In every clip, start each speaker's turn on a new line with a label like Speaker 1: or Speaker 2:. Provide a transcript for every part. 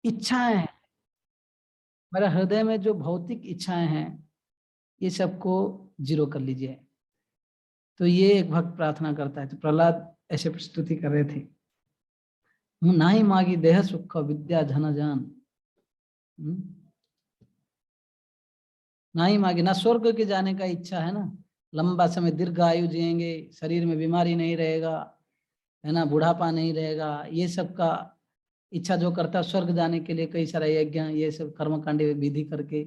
Speaker 1: इच्छाएं हैं, मेरे हृदय में जो भौतिक इच्छाएं हैं ये सबको जीरो कर लीजिए। तो ये एक भक्त प्रार्थना करता है। तो प्रहलाद ऐसे प्रस्तुति कर रहे थे, ना ही मांगी देह सुख विद्या धन जान, ना ही मांगी, ना स्वर्ग के जाने का इच्छा है ना, लंबा समय दीर्घ आयु जिएंगे, शरीर में बीमारी नहीं रहेगा, है ना, बुढ़ापा नहीं रहेगा, ये सब का इच्छा जो करता है स्वर्ग जाने के लिए कई सारा यज्ञ ये सब कर्मकांड विधि करके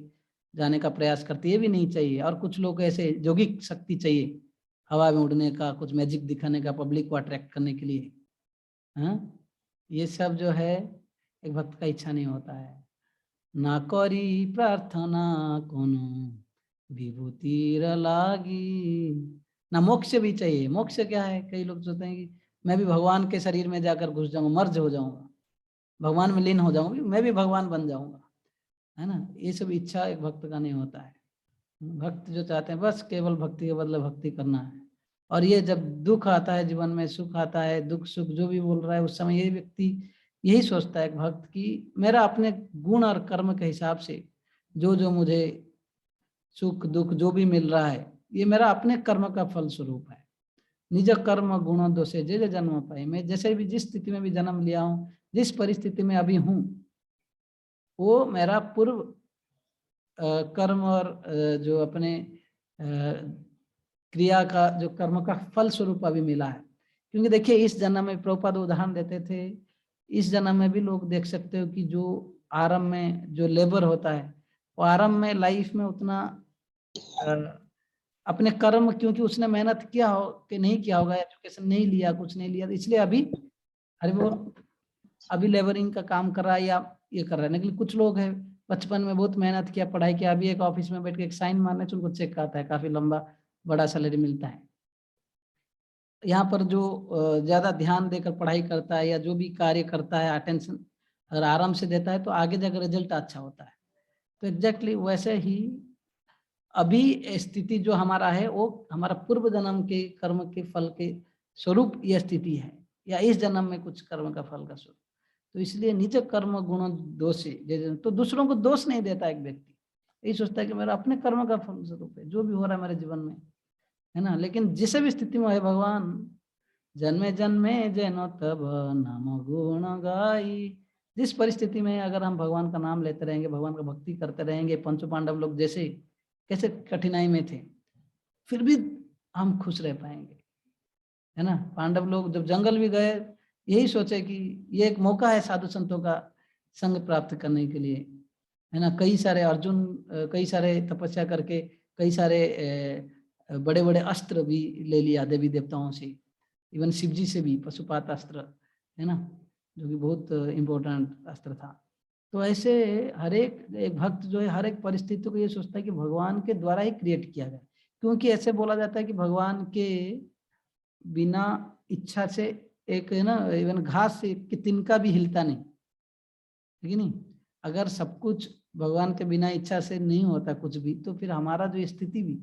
Speaker 1: जाने का प्रयास करते, ये भी नहीं चाहिए। और कुछ लोग ऐसे यौगिक शक्ति चाहिए, हवा में उड़ने का, कुछ मैजिक दिखाने का, पब्लिक को अट्रैक्ट करने के लिए, हाँ, ये सब जो है एक भक्त का इच्छा नहीं होता है। ना करी प्रार्थना कोनो विभूतिर लागी, ना मोक्ष भी चाहिए। मोक्ष क्या है, कई लोग सोचते हैं कि मैं भी भगवान के शरीर में जाकर घुस जाऊंगा, मर्ज हो जाऊंगा, भगवान में लीन हो जाऊंगा, मैं भी भगवान बन जाऊंगा, है ना। ये सब इच्छा एक भक्त का नहीं होता है। भक्त जो चाहते हैं बस केवल भक्ति के बदले भक्ति करना है। और ये जब दुख आता है जीवन में, सुख आता है, दुख सुख जो भी बोल रहा है, उस समय ये व्यक्ति यही सोचता है भक्त की मेरा अपने गुण और कर्म के हिसाब से जो जो मुझे सुख दुख जो भी मिल रहा है ये मेरा अपने कर्म का फल स्वरूप है। निज कर्म गुण दोषे जे जे जन्म पाए, मैं जैसे भी जिस स्थिति में भी जन्म लिया हूँ, जिस परिस्थिति में अभी हूँ, वो मेरा पूर्व कर्म और जो अपने क्रिया का जो कर्म का फल स्वरूप अभी मिला है। क्योंकि देखिए इस जन्म में प्रभुपाद उदाहरण देते थे, इस जन्म में भी लोग देख सकते हो कि जो आरंभ में जो लेबर होता है वो आरंभ में लाइफ में उतना अपने कर्म, क्योंकि उसने मेहनत किया हो कि नहीं किया होगा, एजुकेशन नहीं लिया, कुछ नहीं लिया, इसलिए अभी अरे वो अभी लेबरिंग का काम कर रहा है या ये कर रहा है। लेकिन कुछ लोग हैं बचपन में बहुत मेहनत किया, पढ़ाई किया, अभी एक ऑफिस में बैठ के एक साइन मारने से उनको चेक आता है, काफी लंबा बड़ा सैलरी मिलता है। यहाँ पर जो ज्यादा ध्यान देकर पढ़ाई करता है या जो भी कार्य करता है अटेंशन अगर आराम से देता है तो आगे जाकर रिजल्ट अच्छा होता है। तो एग्जैक्टली वैसे ही अभी स्थिति जो हमारा है वो हमारा पूर्व जन्म के कर्म के फल के स्वरूप यह स्थिति है, या इस जन्म में कुछ कर्म का फल का स्वरूप। तो इसलिए निज कर्म गुण दोष, तो दूसरों को दोष नहीं देता एक व्यक्ति, यही सोचता है कि मेरा अपने कर्म का फल स्वरूप है जो भी हो रहा है मेरे जीवन में, है ना। लेकिन जिस भी स्थिति में है भगवान, जन्मे जन्मे जैनो तब नाम गुण गाई, जिस परिस्थिति में अगर हम भगवान का नाम लेते रहेंगे, भगवान का भक्ति करते रहेंगे, पंच पांडव लोग जैसे कैसे कठिनाई में थे फिर भी हम खुश रह पाएंगे, है ना। पांडव लोग जब जंगल भी गए यही सोचे कि ये एक मौका है साधु संतों का संग प्राप्त करने के लिए, है ना। कई सारे अर्जुन कई सारे तपस्या करके कई सारे बड़े बड़े अस्त्र भी ले लिया देवी देवताओं से, इवन शिव जी से भी पशुपात अस्त्र, है ना, जो कि बहुत इम्पोर्टेंट अस्त्र था। तो ऐसे हर एक भक्त जो है हर एक परिस्थिति को ये सोचता है कि भगवान के द्वारा ही क्रिएट किया गया, क्योंकि ऐसे बोला जाता है कि भगवान के बिना इच्छा से एक है ना इवन घास की तिनका भी हिलता नहीं, ठीक है नहीं। अगर सब कुछ भगवान के बिना इच्छा से नहीं होता कुछ भी, तो फिर हमारा जो स्थिति भी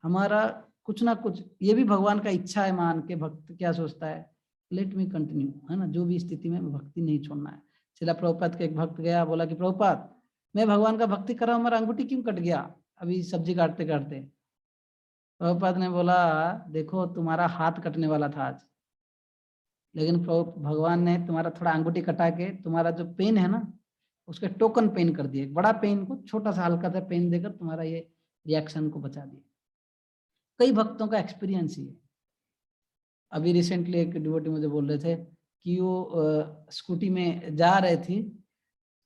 Speaker 1: हमारा कुछ ना कुछ ये भी भगवान का इच्छा है मान के भक्त क्या सोचता है, लेट मी कंटिन्यू, है ना, जो भी स्थिति में भक्ति नहीं छोड़ना है। शिला प्रभुपाद के एक भक्त गया बोला कि प्रभुपाद मैं भगवान का भक्ति कर रहा हूँ, हमारा अंगूठी क्यों कट गया अभी सब्जी काटते काटते। प्रभुपाद ने बोला देखो तुम्हारा हाथ कटने वाला था आज, लेकिन भगवान ने तुम्हारा थोड़ा अंगूठी कटा के तुम्हारा जो पेन है ना उसके टोकन पेन कर दिए, बड़ा पेन को छोटा सा हल्का सा पेन देकर तुम्हारा ये रिएक्शन को बचा दिया। कई भक्तों का एक्सपीरियंस ही है। अभी रिसेंटली एक डिवोटी मुझे बोल रहे थे कि वो स्कूटी में जा रहे थी,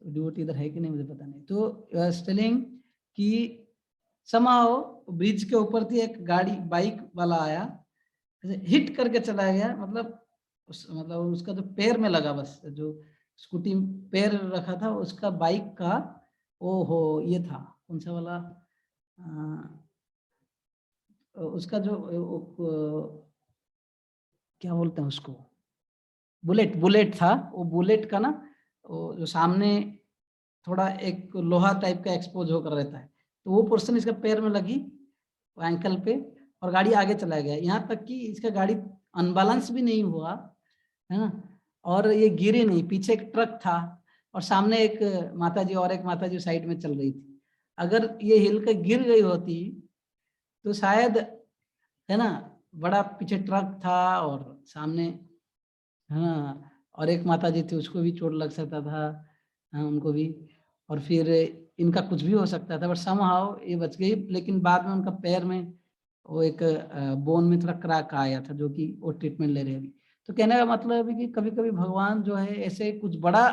Speaker 1: डिवोटी इधर है कि नहीं मुझे पता नहीं, तो स्टेलिंग कि समाओ ब्रिज के ऊपर थी, एक गाड़ी बाइक वाला आया हिट करके चला गया, मतलब उसका जो पैर में लगा, बस जो स्कूटी पैर रखा था उसका बाइक का, ओ हो ये था कौन सा वाला उसका जो क्या बोलते हैं उसको, बुलेट, बुलेट था वो, बुलेट का ना वो जो सामने थोड़ा एक लोहा टाइप का एक्सपोज होकर रहता है, तो वो पोर्शन इसका पैर में लगी एंकल पे और गाड़ी आगे चला गया, यहाँ तक कि इसका गाड़ी अनबैलेंस भी नहीं हुआ, है ना, और ये गिरे नहीं। पीछे एक ट्रक था और सामने एक माताजी और एक माताजी साइड में चल रही थी। अगर ये हिल के गिर गई होती तो शायद, है ना, बड़ा पीछे ट्रक था और सामने, है ना, और एक माताजी थी उसको भी चोट लग सकता था, हाँ, उनको भी, और फिर इनका कुछ भी हो सकता था, बट समहाउ ये बच गई। लेकिन बाद में उनका पैर में वो एक बोन में थोड़ा क्रैक आया था, जो कि वो ट्रीटमेंट ले रहे हैं। तो कहने का मतलब है कि कभी कभी भगवान जो है ऐसे कुछ बड़ा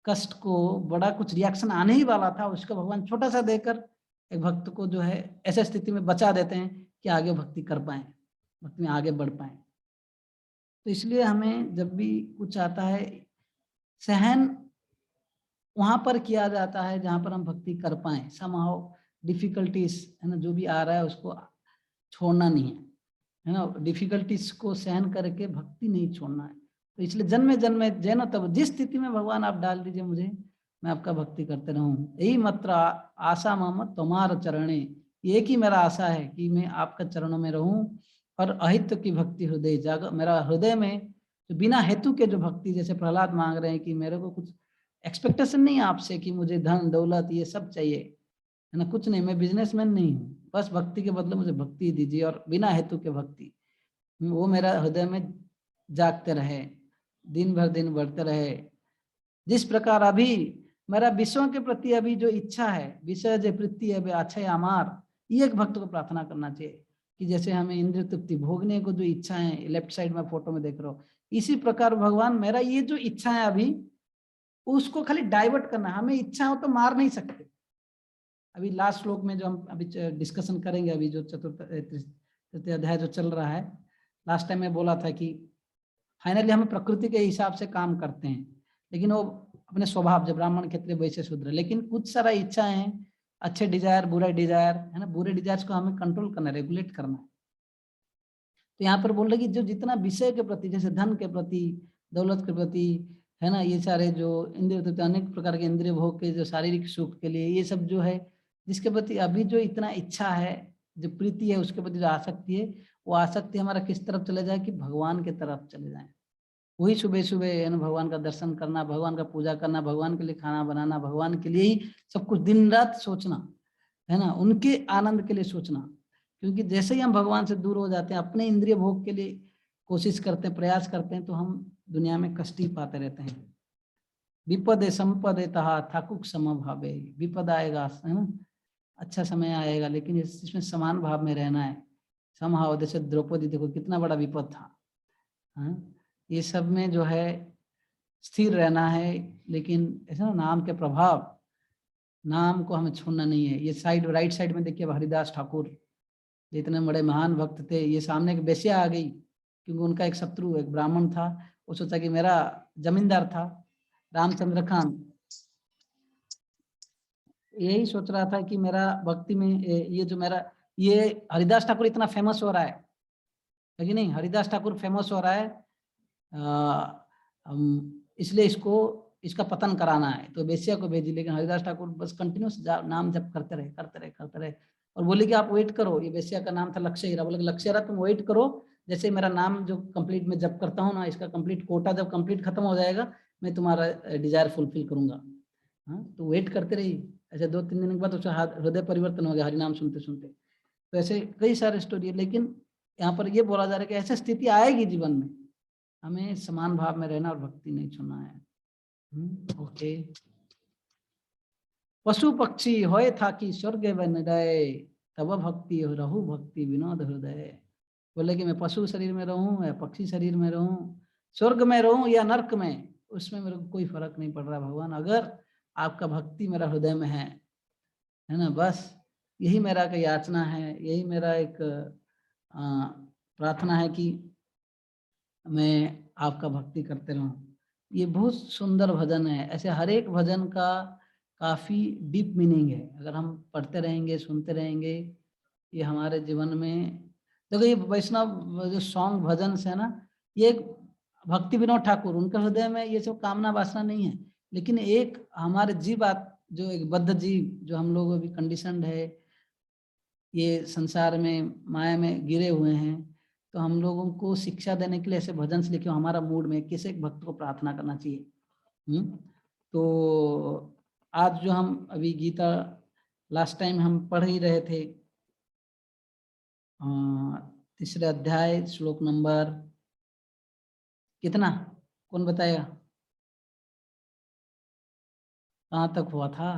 Speaker 1: कष्ट को, बड़ा कुछ रिएक्शन आने ही वाला था, उसका भगवान छोटा सा देकर एक भक्त को जो है ऐसे स्थिति में बचा देते हैं कि आगे भक्ति कर पाए, भक्ति में आगे बढ़ पाए। तो इसलिए हमें जब भी कुछ आता है, सहन वहां पर किया जाता है जहां पर हम भक्ति कर पाए। समहाउ डिफिकल्टीज, है ना, जो भी आ रहा है उसको छोड़ना नहीं है ना, डिफिकल्टीज को सहन करके भक्ति नहीं छोड़ना है। तो इसलिए जन्मे जन्मे जैनो तब, जिस स्थिति में भगवान आप डाल दीजिए मुझे, मैं आपका भक्ति करते रहूं। यही मात्र आशा मम तुम्हार चरणे, एक ही मेरा आशा है कि मैं आपका चरणों में रहूं और अहित की भक्ति हृदय जाग। मेरा हृदय में जो बिना हेतु के जो भक्ति, जैसे प्रहलाद मांग रहे हैं कि मेरे को कुछ एक्सपेक्टेशन नहीं है आपसे कि मुझे धन दौलत ये सब चाहिए, है ना, कुछ नहीं, मैं बिजनेसमैन नहीं हूँ, बस भक्ति के बदले मुझे भक्ति दीजिए और बिना हेतु के भक्ति, वो मेरा हृदय में जागते रहे, दिन भर दिन बढ़ते रहे। जिस प्रकार अभी मेरा विषयों के प्रति अभी जो इच्छा है, विषय जो प्रीति है अच्छा अमार, ये एक भक्त को प्रार्थना करना चाहिए कि जैसे हमें इंद्रिय तृप्ति भोगने को जो इच्छा है, लेफ्ट साइड में फोटो में देख रहा हो, इसी प्रकार भगवान मेरा ये जो इच्छा है अभी, उसको खाली डाइवर्ट करना। हमें इच्छा हो तो मार नहीं सकते। अभी लास्ट श्लोक में जो हम अभी डिस्कशन करेंगे, अभी जो तृतीय अध्याय जो चल रहा है, लास्ट टाइम मैं बोला था कि फाइनली हम प्रकृति के हिसाब से काम करते हैं, लेकिन वो अपने स्वभाव, जब ब्राह्मण क्षत्रिय वैश्य शूद्र, लेकिन कुछ सारा इच्छाएं हैं, अच्छे डिजायर बुरा डिजायर, है ना, बुरे डिजायर्स को हमें कंट्रोल करना, रेगुलेट करना है। तो यहाँ पर बोल रहे कि जो जितना विषय के प्रति, जैसे धन के प्रति, दौलत के प्रति, है ना, ये सारे जो इंद्रिय, अनेक प्रकार के इंद्रिय भोग के, जो शारीरिक सुख के लिए, ये सब जो है जिसके प्रति अभी जो इतना इच्छा है, जो प्रीति है, उसके प्रति जो आसक्ति है, वो आसक्ति हमारा किस तरफ चले जाए कि भगवान के तरफ चले जाए। वही सुबह सुबह, है ना, भगवान का दर्शन करना, भगवान का पूजा करना, भगवान के लिए खाना बनाना, भगवान के लिए ही सब कुछ, दिन रात सोचना, है ना, उनके आनंद के लिए सोचना। क्योंकि जैसे ही हम भगवान से दूर हो जाते हैं, अपने इंद्रिय भोग के लिए कोशिश करते हैं, प्रयास करते हैं, तो हम दुनिया में कष्ट ही पाते रहते हैं। विपदे संपदे तहा थाकुक सम भावे, विपद आएगा, है ना, अच्छा समय आएगा, लेकिन इसमें समान भाव में रहना है। समहाव, जैसे द्रौपदी देखो कितना बड़ा विपद था, हाँ? ये सब में जो है स्थिर रहना है, लेकिन ऐसा नाम के प्रभाव, नाम को हमें छोड़ना नहीं है। ये साइड, राइट साइड में देखिए हरिदास ठाकुर, इतने बड़े महान भक्त थे, ये सामने एक बेस्या आ गई, क्योंकि उनका एक शत्रु, एक ब्राह्मण था, वो सोचा कि मेरा जमींदार था रामचंद्र खान, यही सोच रहा था कि मेरा भक्ति में ये जो मेरा, ये हरिदास ठाकुर इतना फेमस हो रहा है कि नहीं, हरिदास ठाकुर फेमस हो रहा है, इसलिए इसका पतन कराना है। तो बेसिया को भेजी, लेकिन हरिदास ठाकुर बस कंटिन्यूस नाम जप करते रहे और बोले कि आप वेट करो। ये बेसिया का नाम था लक्ष्य, बोले लक्ष्य, तुम वेट करो, जैसे मेरा नाम जो कंप्लीट में जप करता हूँ ना, इसका कंप्लीट कोटा जब कंप्लीट खत्म हो जाएगा, मैं तुम्हारा डिजायर फुलफिल करूंगा। हाँ, तो वेट करते रही। ऐसे 2-3 दिन के बाद उसका हृदय परिवर्तन हो गया हरिनाम सुनते सुनते। तो ऐसे कई सारे स्टोरी है, लेकिन यहाँ पर ये बोला जा रहा है कि ऐसी स्थिति आएगी जीवन में, हमें समान भाव में रहना और भक्ति नहीं छोड़ना है। ओके। पशु पक्षी होए था कि स्वर्ग बन गए, तब भक्ति रहू भक्ति विनोद हृदय। बोले कि मैं पशु शरीर में रहूं या पक्षी शरीर में रहूं, स्वर्ग में रहूं या नर्क में, उसमें मेरे को कोई फर्क नहीं पड़ रहा भगवान, अगर आपका भक्ति मेरा हृदय में है ना, बस यही मेरा एक याचना है, यही मेरा एक प्रार्थना है कि मैं आपका भक्ति करते रहूं। ये बहुत सुंदर भजन है। ऐसे हर एक भजन का काफी डीप मीनिंग है, अगर हम पढ़ते रहेंगे, सुनते रहेंगे, ये हमारे जीवन में। देखो ये वैष्णव जो सॉन्ग भजन है ना, ये एक भक्ति विनोद ठाकुर, उनके हृदय में ये सब कामना वासना नहीं है, लेकिन एक हमारे जीव, जो एक बद्ध जीव, जो हम लोग अभी कंडीशनड है, ये संसार में माया में गिरे हुए हैं, तो हम लोगों को शिक्षा देने के लिए ऐसे भजन से लिखे हमारा मूड में किसी एक भक्त को प्रार्थना करना चाहिए। तो आज जो हम अभी गीता लास्ट टाइम हम पढ़ ही रहे थे, तीसरे अध्याय श्लोक नंबर कितना, कौन बताएगा कहाँ तक हुआ था?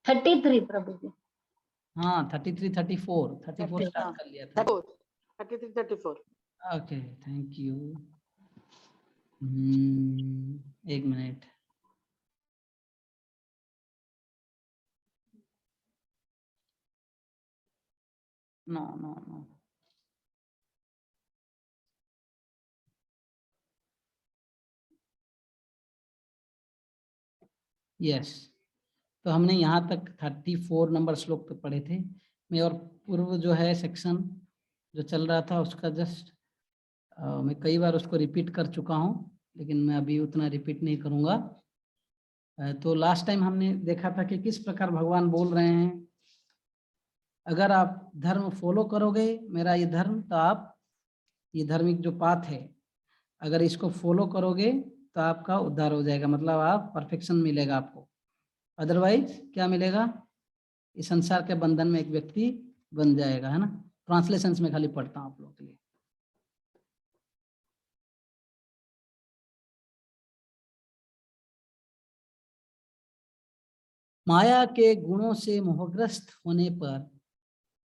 Speaker 2: 33 प्रभु जी।
Speaker 1: हाँ 33, 34 स्टार्ट कर लिया था।
Speaker 3: 33, 34।
Speaker 1: Okay thank you. एक minute. No no no, yes. तो हमने यहाँ तक 34 नंबर श्लोक तक पढ़े थे। मैं और पूर्व जो है सेक्शन जो चल रहा था उसका जस्ट मैं कई बार उसको रिपीट कर चुका हूँ, लेकिन मैं अभी उतना रिपीट नहीं करूँगा। तो लास्ट टाइम हमने देखा था कि किस प्रकार भगवान बोल रहे हैं, अगर आप धर्म फॉलो करोगे मेरा ये धर्म, तो आप ये धार्मिक जो पाथ है अगर इसको फॉलो करोगे तो आपका उद्धार हो जाएगा, मतलब आप परफेक्शन मिलेगा आपको। अदरवाइज क्या मिलेगा? इस संसार के बंधन में एक व्यक्ति बन जाएगा, है ना। ट्रांसलेशंस में खाली पढ़ता हूँ आप लोगों के लिए। माया के गुणों से मोहग्रस्त होने पर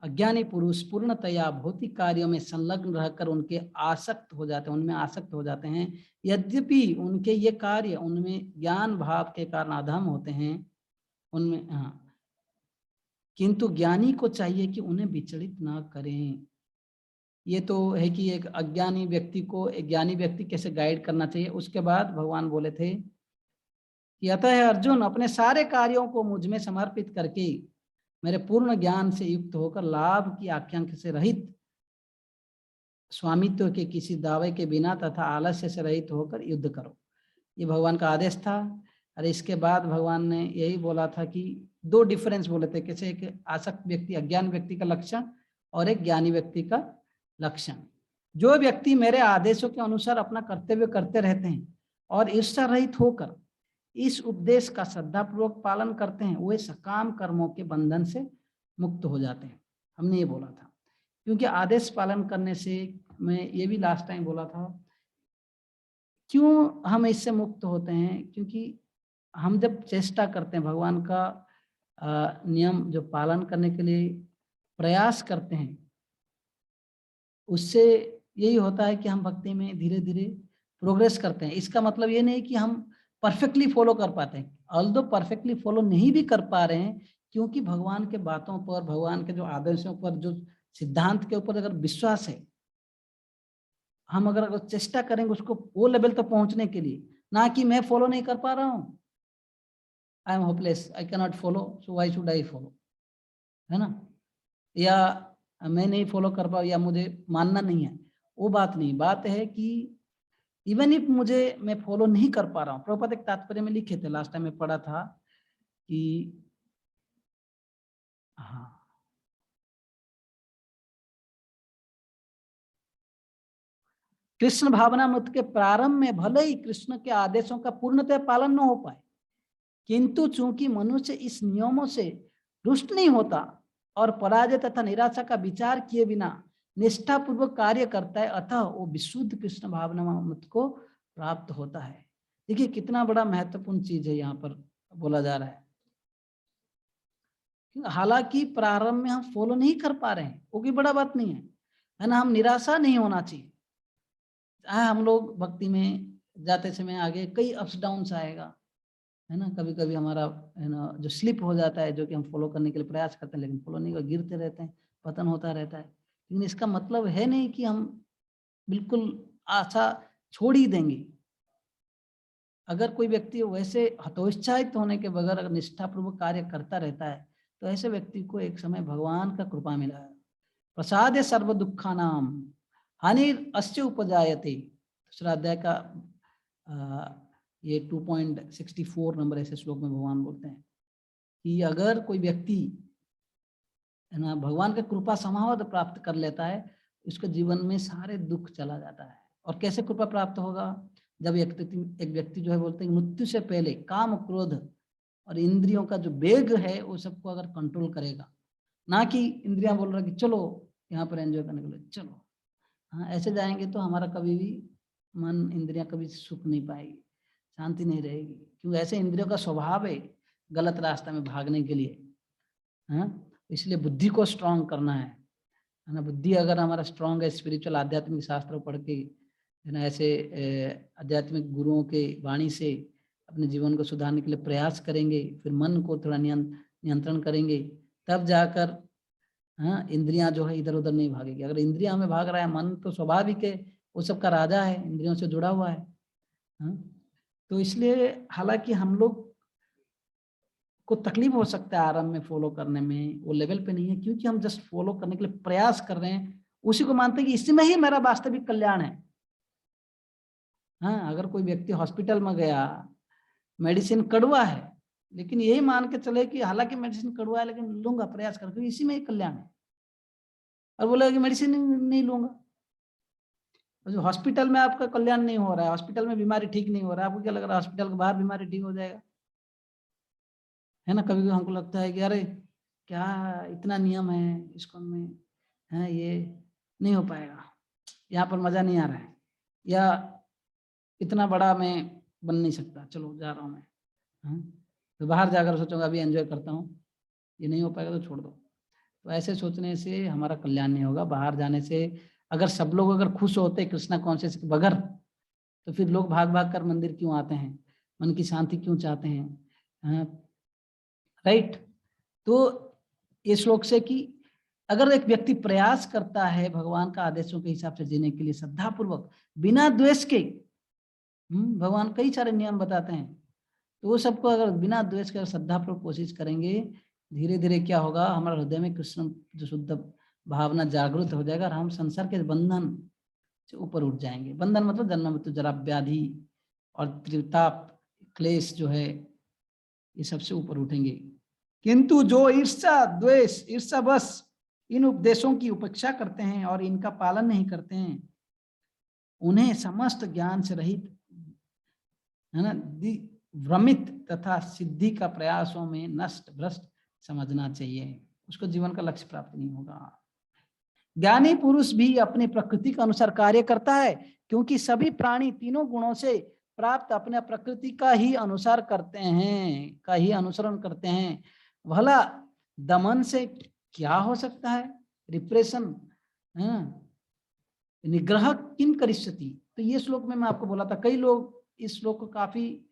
Speaker 1: अज्ञानी पुरुष पूर्णतया भौतिक कार्यों में संलग्न रहकर उनके आसक्त हो जाते हैं, उनमें आसक्त हो जाते हैं। यद्यपि उनके ये कार्य उनमें ज्ञान भाव के कारण अधम होते हैं, उनमें किंतु ज्ञानी को चाहिए कि उन्हें विचलित ना करें। ये तो है कि एक अज्ञानी व्यक्ति को एक ज्ञानी व्यक्ति कैसे गाइड करना चाहिए। उसके बाद भगवान बोले थे कि अतः अर्जुन अपने सारे कार्यों को मुझ में समर्पित करके मेरे पूर्ण ज्ञान से युक्त होकर लाभ की आकांक्षा से रहित, स्वामित्व के किसी दावे के बिना तथा आलस्य से रहित होकर युद्ध करो। ये भगवान का आदेश था। और इसके बाद भगवान ने यही बोला था कि दो डिफरेंस बोले थे, कैसे एक आसक्त व्यक्ति अज्ञान व्यक्ति का लक्षण और एक ज्ञानी व्यक्ति का लक्षण। जो व्यक्ति मेरे आदेशों के अनुसार अपना कर्तव्य करते रहते हैं और ईर्ष्या रहित होकर इस उपदेश का श्रद्धापूर्वक पालन करते हैं, वे सकाम कर्मों के बंधन से मुक्त हो जाते हैं। हमने ये बोला था, क्योंकि आदेश पालन करने से, मैं ये भी लास्ट टाइम बोला था, क्यों हम इससे मुक्त होते हैं? क्योंकि हम जब चेष्टा करते हैं भगवान का नियम जो पालन करने के लिए प्रयास करते हैं, उससे यही होता है कि हम भक्ति में धीरे धीरे प्रोग्रेस करते हैं। इसका मतलब ये नहीं कि हम परफेक्टली फॉलो कर पाते हैं, ऑल्दो परफेक्टली फॉलो नहीं भी कर पा रहे हैं, क्योंकि भगवान के बातों पर, भगवान के जो आदर्शों पर, जो सिद्धांत के ऊपर अगर विश्वास है, हम अगर चेष्टा करेंगे उसको वो लेवल तक पहुंचने के लिए, ना कि मैं फॉलो नहीं कर पा रहा हूँ, I am hopeless, I can not follow, so why should I follow, है ना, या मैं नहीं फॉलो कर पाऊँ या मुझे मानना नहीं है, वो बात नहीं। बात है कि इवन इफ मैं फॉलो नहीं कर पा रहा हूँ, प्रभुपाद एक तात्पर्य में लिखे थे, लास्ट टाइम में पढ़ा था कि हाँ, कृष्ण भावना मत के प्रारंभ में भले ही कृष्ण के आदेशों का पूर्णतः पालन न हो पाए, किंतु चूंकि मनुष्य इस नियमों से रुष्ट नहीं होता और पराजय तथा निराशा का विचार किए बिना निष्ठापूर्वक कार्य करता है, अतः वो विशुद्ध कृष्ण भावना मत को प्राप्त होता है। देखिए कितना बड़ा महत्वपूर्ण चीज है यहाँ पर बोला जा रहा है। हालांकि प्रारंभ में हम फॉलो नहीं कर पा रहे हैं, वो कोई बड़ा बात नहीं है ना। हम निराशा नहीं होना चाहिए। हम लोग भक्ति में जाते समय आगे कई अप्स डाउन्स आएगा, है ना, कभी कभी हमारा, है ना, जो स्लिप हो जाता है, जो कि हम फॉलो करने के लिए प्रयास करते हैं लेकिन फॉलो नहीं कर, गिरते रहते हैं, पतन होता रहता है। लेकिन इसका मतलब है नहीं कि हम बिल्कुल आशा छोड़ ही देंगे। अगर कोई व्यक्ति वैसे हतोत्साहित होने के बगैर अगर निष्ठापूर्वक कार्य करता रहता है, तो ऐसे व्यक्ति को एक समय भगवान का कृपा मिला है। प्रसादे सर्व दुखा नाम हानि अस्य उपजायते, दूसरा अध्याय का ये 2.64 नंबर ऐसे श्लोक में भगवान बोलते हैं कि अगर कोई व्यक्ति, है ना, भगवान का कृपा समावत प्राप्त कर लेता है, उसके जीवन में सारे दुख चला जाता है। और कैसे कृपा प्राप्त होगा? जब एक व्यक्ति जो है बोलते हैं मृत्यु से पहले काम क्रोध और इंद्रियों का जो वेग है वो सबको अगर कंट्रोल करेगा, ना कि इंद्रियां बोल रहा कि चलो यहाँ पर एंजॉय करने के लिए चलो, हाँ ऐसे जाएंगे तो हमारा कभी भी मन इंद्रियां कभी सुख नहीं पाएगी, शांति नहीं रहेगी, क्योंकि ऐसे इंद्रियों का स्वभाव है गलत रास्ता में भागने के लिए। हाँ, इसलिए बुद्धि को स्ट्रांग करना है ना। बुद्धि अगर हमारा स्ट्रांग है, स्पिरिचुअल आध्यात्मिक शास्त्र पढ़ के है ना, ऐसे आध्यात्मिक गुरुओं के वाणी से अपने जीवन को सुधारने के लिए प्रयास करेंगे, फिर मन को थोड़ा नियंत्रण करेंगे, तब जाकर हाँ इंद्रियां जो है इधर उधर नहीं भागेगी। अगर इंद्रियां हमें भाग रहा है, मन तो स्वाभाविक है, वो सबका राजा है, इंद्रियों से जुड़ा हुआ है। हाँ? तो इसलिए हालांकि हम लोग को तकलीफ हो सकता है आरंभ में फॉलो करने में, वो लेवल पे नहीं है, क्योंकि हम जस्ट फॉलो करने के लिए प्रयास कर रहे हैं, उसी को मानते हैं कि इसमें ही मेरा वास्तविक कल्याण है। हाँ, अगर कोई व्यक्ति हॉस्पिटल में गया, मेडिसिन कड़वा है, लेकिन यही मान के चले कि हालांकि मेडिसिन कड़वा है लेकिन लूंगा, प्रयास करके, इसी में ही कल्याण है, और बोलेगा कि मेडिसिन नहीं लूंगा, जो हॉस्पिटल में आपका कल्याण नहीं हो रहा है, हॉस्पिटल में बीमारी ठीक नहीं हो रहा है, आपको क्या लग रहा है हॉस्पिटल के बाहर बीमारी ठीक हो जाएगा? है ना, कभी कभी हमको लगता है कि अरे क्या इतना नियम है इसको में, है ये नहीं हो पाएगा, यहाँ पर मजा नहीं आ रहा है, या इतना बड़ा मैं बन नहीं सकता, चलो जा रहा हूँ मैं। हाँ? तो बाहर जाकर सोचूंगा अभी एंजॉय करता हूँ, ये नहीं हो पाएगा तो छोड़ दो। तो ऐसे सोचने से हमारा कल्याण नहीं होगा। बाहर जाने से अगर सब लोग अगर खुश होते कृष्णा कॉन्शियस के बगैर, तो फिर लोग भाग भाग कर मंदिर क्यों आते हैं, मन की शांति क्यों चाहते हैं? राइट। तो ये श्लोक से कि अगर एक व्यक्ति प्रयास करता है भगवान का आदेशों के हिसाब से जीने के लिए श्रद्धा पूर्वक, बिना द्वेष के, भगवान कई सारे नियम बताते हैं, तो वो सबको अगर बिना द्वेष के श्रद्धा पूर्वक कोशिश करेंगे, धीरे धीरे क्या होगा, हमारे हृदय में कृष्ण जो शुद्ध भावना जागृत हो जाएगा, और हम संसार के बंधन से ऊपर उठ जाएंगे। बंधन मतलब जन्म मृत्यु जरा व्याधि और त्रिताप क्लेश जो है, ये सबसे ऊपर उठेंगे। किंतु जो ईर्ष्या द्वेष ईर्ष्या बस इन उपदेशों की उपेक्षा करते हैं और इनका पालन नहीं करते हैं, उन्हें समस्त ज्ञान से रहित, है ना, भ्रमित तथा सिद्धि का प्रयासों में नष्ट भ्रष्ट समझना चाहिए, उसको जीवन का लक्ष्य प्राप्त नहीं होगा। ज्ञानी पुरुष भी अपनी प्रकृति के अनुसार कार्य करता है, क्योंकि सभी प्राणी तीनों गुणों से प्राप्त अपने प्रकृति का ही अनुसार करते हैं, का ही अनुसरण करते हैं। भला दमन से क्या हो सकता है? रिप्रेशन, निग्रह किन करिष्यति। तो ये श्लोक में मैं आपको बोला था, कई लोग इस श्लोक को काफी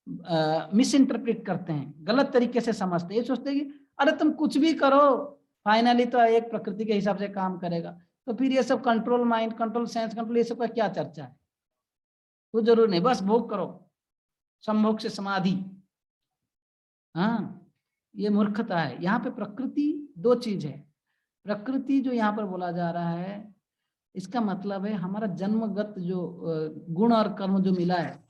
Speaker 1: मिस इंटरप्रेट करते हैं, गलत तरीके से समझते हैं, ये सोचते हैं कि अरे तुम कुछ भी करो फाइनली तो एक प्रकृति के हिसाब से काम करेगा, तो फिर ये सब control mind, control sense, control, ये सब का क्या चर्चा है? वो जरूर नहीं, बस भोग करो, संभोग से समाधि। हाँ, ये मूर्खता है। यहाँ पे प्रकृति दो चीज है। प्रकृति जो यहाँ पर बोला जा रहा है, इसका मतलब है हमारा जन्मगत जो गुण और कर्म जो मिला है,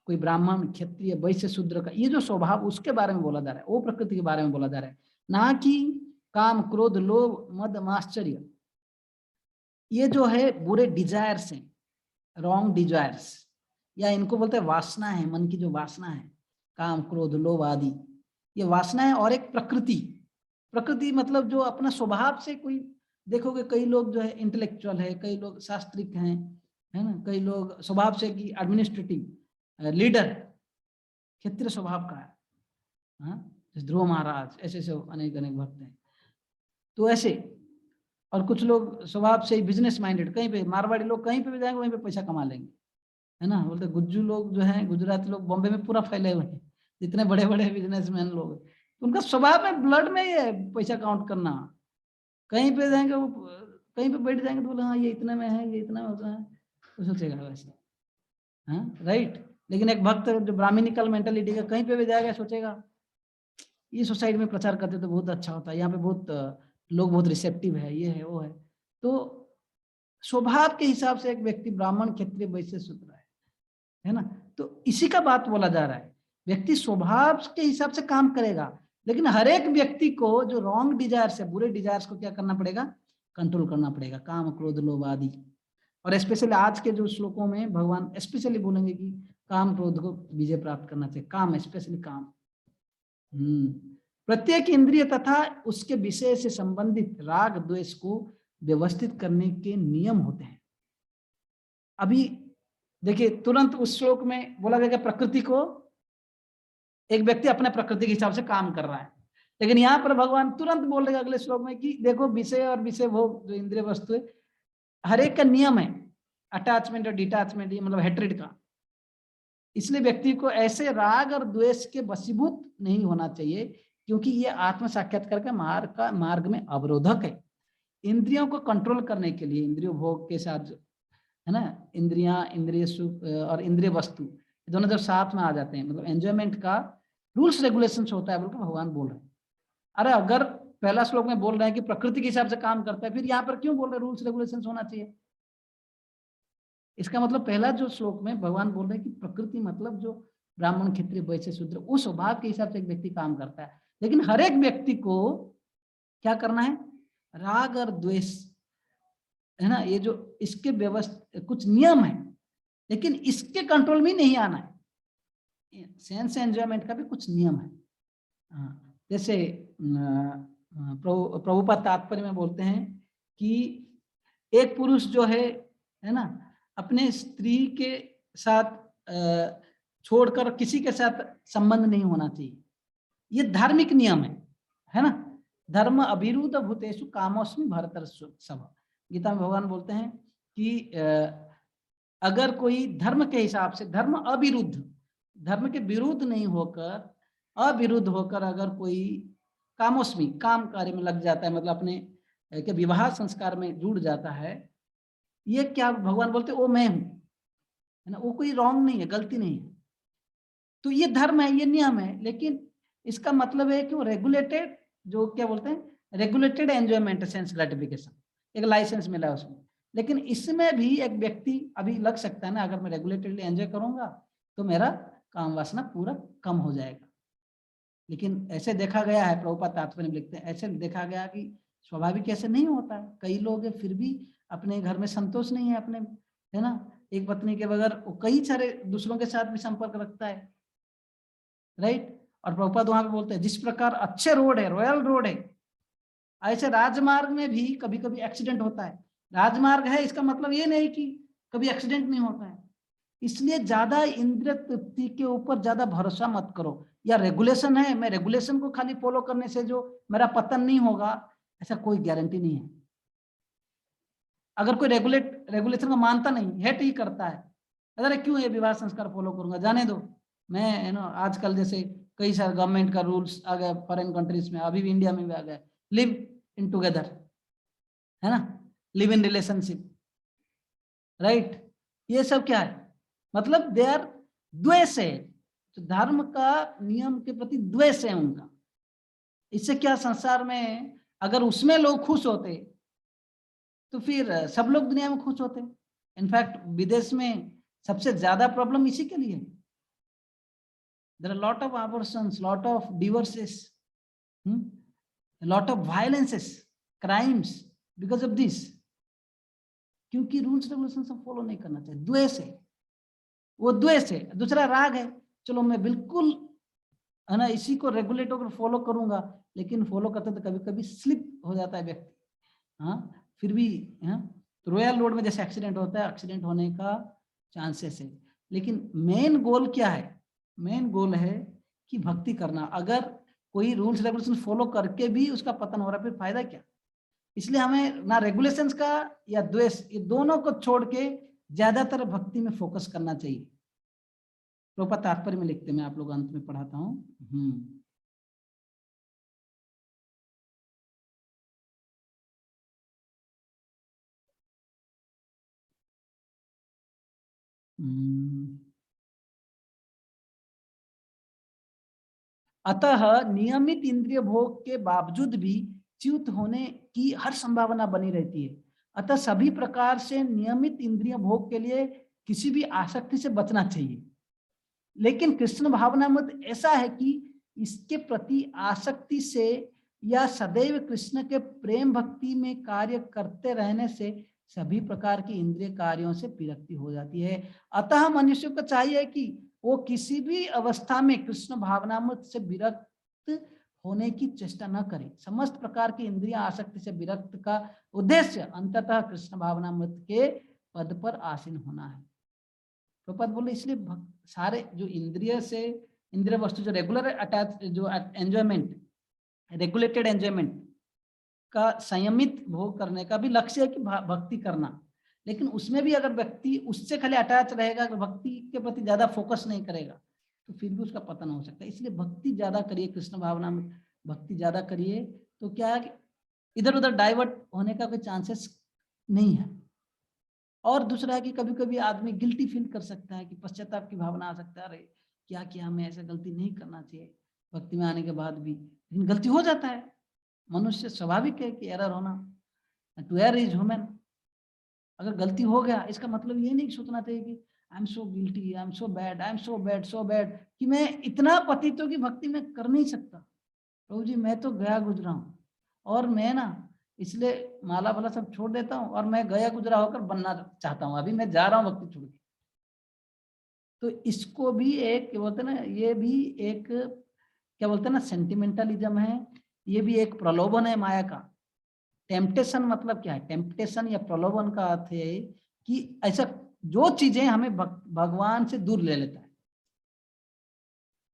Speaker 1: कोई ब्राह्मण क्षत्रिय वैश्य शूद्र का ये जो स्वभाव, उसके बारे में बोला जा रहा है, वो प्रकृति के बारे में बोला जा रहा है, ना कि काम क्रोध लोभ मद माश्चर्य, ये जो है बुरे डिजायर्स हैं, रॉन्ग डिजायर्स, या इनको बोलते हैं वासना है, मन की जो वासना है, काम क्रोध लोभ आदि, ये वासना है। और एक प्रकृति, प्रकृति मतलब जो अपना स्वभाव से, कोई देखोगे कई लोग जो है इंटेलेक्चुअल है, कई लोग शास्त्रिक हैं, है ना, कई लोग स्वभाव से कि एडमिनिस्ट्रेटिव लीडर क्षत्रिय स्वभाव का है, जैसे ध्रुव महाराज, ऐसे ऐसे अनेक अनेक भक्त हैं। तो ऐसे, और कुछ लोग स्वभाव से बिजनेस माइंडेड, कहीं पे मारवाड़ी लोग कहीं पे भी जाएंगे वहीं पे पैसा कमा लेंगे, है ना। बोलते गुज्जू लोग जो हैं, गुजराती लोग बॉम्बे में पूरा फैले हुए हैं, जितने बड़े बड़े बिजनेसमैन लोग, उनका स्वभाव में ब्लड में ही है पैसा काउंट करना। कहीं पे जाएंगे वो, कहीं पे बैठ जाएंगे तो बोले हाँ ये इतने में है, ये इतना में होता है, तो सोचेगा वैसे, हाँ राइट। लेकिन एक भक्त जो ब्राह्मणिकल मेंटालिटी का, कहीं पे भी जाएगा सोचेगा ये सोसाइटी में प्रचार करते तो बहुत अच्छा होता है, यहाँ पे बहुत लोग बहुत रिसेप्टिव है, ये है वो है। तो स्वभाव के हिसाब से एक व्यक्ति ब्राह्मण क्षत्रिय वैश्य शूद्र है ना। तो इसी का बात बोला जा रहा है, व्यक्ति स्वभाव के हिसाब से काम करेगा, लेकिन हर एक व्यक्ति को जो रॉन्ग डिजायर्स है, बुरे डिजायर्स को क्या करना पड़ेगा, कंट्रोल करना पड़ेगा, काम क्रोध लोभ आदि। और स्पेशली आज के जो श्लोकों में भगवान स्पेशली बोलेंगे कि काम क्रोध को विजय प्राप्त करना चाहिए, काम स्पेशली काम। प्रत्येक इंद्रिय तथा उसके विषय से संबंधित राग द्वेष को व्यवस्थित करने के नियम होते हैं। अभी देखिए तुरंत उस श्लोक में बोला गया प्रकृति को, एक व्यक्ति अपने प्रकृति के हिसाब से काम कर रहा है, लेकिन यहाँ पर भगवान तुरंत बोल रहे अगले श्लोक में कि देखो विषय और विषय भोग जो इंद्रिय वस्तु है हर एक का नियम है, अटैचमेंट और डिटैचमेंट, ये मतलब हेट्रेड का। इसलिए व्यक्ति को ऐसे राग और द्वेष के वशीभूत नहीं होना चाहिए, क्योंकि ये आत्म साक्षात्कार के मार्ग में अवरोधक है। इंद्रियों को कंट्रोल करने के लिए, इंद्रियों भोग के साथ है ना, इंद्रियां, इंद्रिय सुख और इंद्रिय वस्तु दोनों जब साथ में आ जाते हैं, मतलब एंजॉयमेंट का रूल्स रेगुलेशंस होता है बोल के भगवान बोल रहे हैं। अरे अगर पहला श्लोक में बोल रहे हैं कि प्रकृति के हिसाब से काम करता है, फिर यहाँ पर क्यों बोल रहे हैं रूल्स रेगुलेशंस होना चाहिए? इसका मतलब पहला जो श्लोक में भगवान बोल रहे हैं कि प्रकृति मतलब जो ब्राह्मण क्षत्रिय वैश्य शूद्र उस स्वभाव के हिसाब से एक व्यक्ति काम करता है, लेकिन हर एक व्यक्ति को क्या करना है, राग और द्वेष है ना, ये जो इसके व्यवस्था कुछ नियम है, लेकिन इसके कंट्रोल में नहीं आना है। सेंस एंजॉयमेंट का भी कुछ नियम है। जैसे प्रभुपाद तात्पर्य में बोलते हैं कि एक पुरुष जो है ना, अपने स्त्री के साथ छोड़कर किसी के साथ संबंध नहीं होना चाहिए। ये धार्मिक नियम है ना। धर्म अभिरुद्ध भूतेषु कामोस्मि भरतर्षभ। गीता में भगवान बोलते हैं कि अगर कोई धर्म के हिसाब से, धर्म अविरुद्ध, धर्म के विरुद्ध नहीं होकर, अविरुद्ध होकर अगर कोई कामोस्मि, काम कार्य में लग जाता है, मतलब अपने के विवाह संस्कार में जुड़ जाता है, ये क्या भगवान बोलते हैं, वो मैं हूं, है ना, वो कोई रॉन्ग नहीं है, गलती नहीं है। तो ये धर्म है, ये नियम है, लेकिन इसका मतलब है कि वो रेगुलेटेड, जो क्या बोलते हैं, रेगुलेटेड एंजॉयमेंट, सेंस ग्रेटिफिकेशन, एक लाइसेंस मिला है उसमें। लेकिन इसमें भी एक व्यक्ति अभी लग सकता है ना, अगर मैं रेगुलेटेडली एंजॉय करूंगा तो मेरा काम वासना पूरा कम हो जाएगा। लेकिन ऐसे देखा गया है, प्रभुपाद तात्पर्य में लिखते हैं, ऐसे देखा गया कि स्वाभाविक ऐसे नहीं होता है। कई लोग फिर भी अपने घर में संतोष नहीं है अपने, है ना, एक पत्नी के बगैर वो कई सारे दूसरों के साथ भी संपर्क रखता है, राइट। और प्रभुपाद वहां पे बोलते हैं जिस प्रकार अच्छे रोड है, रॉयल रोड है, ऐसे राजमार्ग में भी कभी कभी एक्सीडेंट होता है। राजमार्ग है इसका मतलब ये नहीं कि कभी एक्सीडेंट नहीं होता है। इसलिए ज्यादा इंद्रिय तृप्ति के ऊपर ज्यादा भरोसा मत करो, या रेगुलेशन है, मैं रेगुलेशन को खाली फॉलो करने से जो मेरा पतन नहीं होगा, ऐसा कोई गारंटी नहीं है। अगर कोई रेगुलेशन को मानता नहीं, हेट ही करता है, अगर क्यों ये विवाह संस्कार फॉलो करूंगा, जाने दो, मैं है ना, आजकल जैसे कई सारे गवर्नमेंट का रूल्स आ गए फॉरेन कंट्रीज में, अभी भी इंडिया में भी आ गए, लिव इन टुगेदर, है ना, लिव इन रिलेशनशिप, राइट। ये सब क्या है, मतलब दे आर द्वेष है, तो धर्म का नियम के प्रति द्वेष है उनका। इससे क्या, संसार में अगर उसमें लोग खुश होते तो फिर सब लोग दुनिया में खुश होते। इनफैक्ट विदेश में सबसे ज्यादा प्रॉब्लम इसी के लिए, there are lot of abortions, lot of divorces, lot of violences, crimes because of this, क्योंकि रूल्स रेगुलेशन सब फॉलो नहीं करना चाहिए। द्वेष है, वो द्वेष है। दूसरा राग है, चलो मैं बिल्कुल है ना इसी को रेगुलेट होकर फॉलो करूंगा, लेकिन फॉलो करते तो कभी कभी स्लिप हो जाता है व्यक्ति, हाँ, फिर भी है। तो रॉयल रोड में जैसे एक्सीडेंट होता है, एक्सीडेंट होने का चांसेस है। लेकिन मेन गोल क्या है, मेन गोल है कि भक्ति करना। अगर कोई रूल्स रेगुलेशन फॉलो करके भी उसका पतन हो रहा है, फिर फायदा क्या। इसलिए हमें ना रेगुलेशंस का या द्वेष, ये दोनों को छोड़ के ज्यादातर भक्ति में फोकस करना चाहिए। प्रभुपाद तात्पर्य में लिखते, मैं आप लोग अंत में पढ़ाता हूँ। अतः नियमित इंद्रिय भोग के बावजूद भी च्युत होने की हर संभावना बनी रहती है। अतः सभी प्रकार से नियमित इंद्रिय भोग के लिए किसी भी आसक्ति से बचना चाहिए। लेकिन कृष्ण भावना मत ऐसा है कि इसके प्रति आसक्ति से या सदैव कृष्ण के प्रेम भक्ति में कार्य करते रहने से सभी प्रकार की इंद्रिय कार्यों से विरक्ति हो जाती है। अतः मनुष्य को चाहिए कि वो किसी भी अवस्था में कृष्ण भावनामृत से विरक्त होने की चेष्टा न करे। समस्त प्रकार की इंद्रिय आसक्ति से विरक्त का उद्देश्य अंततः कृष्ण भावनामृत के पद पर आसीन होना है। प्रपद बोले इसलिए सारे जो इंद्रिय वस्तु जो रेगुलर अटैच जो एंजॉयमेंट रेगुलेटेड एंजॉयमेंट का संयमित भोग करने का भी लक्ष्य है कि भक्ति करना, लेकिन उसमें भी अगर व्यक्ति उससे खाली अटैच रहेगा, भक्ति के प्रति ज्यादा फोकस नहीं करेगा तो फिर भी उसका पतन हो सकता है। इसलिए भक्ति ज्यादा करिए, कृष्ण भावना में भक्ति ज्यादा करिए, तो क्या है कि इधर उधर डाइवर्ट होने का कोई चांसेस नहीं है। और दूसरा है कि कभी कभी आदमी गिल्टी फील कर सकता है कि पश्चाताप की भावना आ सकता है, अरे क्या किया, हमें ऐसा गलती नहीं करना चाहिए भक्ति में आने के बाद भी, लेकिन गलती हो जाता है। मनुष्य स्वाभाविक है कि एरर होना, टू एरर इज ह्यूमन। अगर गलती हो गया इसका मतलब ये नहीं सोचना चाहिए कि I am so guilty, I am so bad, I am so bad so bad, कि मैं इतना पतितों की भक्ति में कर नहीं सकता। प्रभु जी मैं तो गया गुजरा हूँ और मैं ना इसलिए माला भला सब छोड़ देता हूँ और मैं गया गुजरा होकर बनना चाहता हूँ, अभी मैं जा रहा हूँ भक्ति छोड़ के। तो इसको भी एक क्या बोलते हैं ना, ये भी एक क्या बोलते हैं ना सेंटिमेंटलिज्म है, ये भी एक प्रलोभन है माया का। टेम्पटेशन मतलब क्या है? टेम्पटेशन या प्रलोभन का अर्थ है कि ऐसा जो चीजें हमें भगवान से दूर ले लेता है।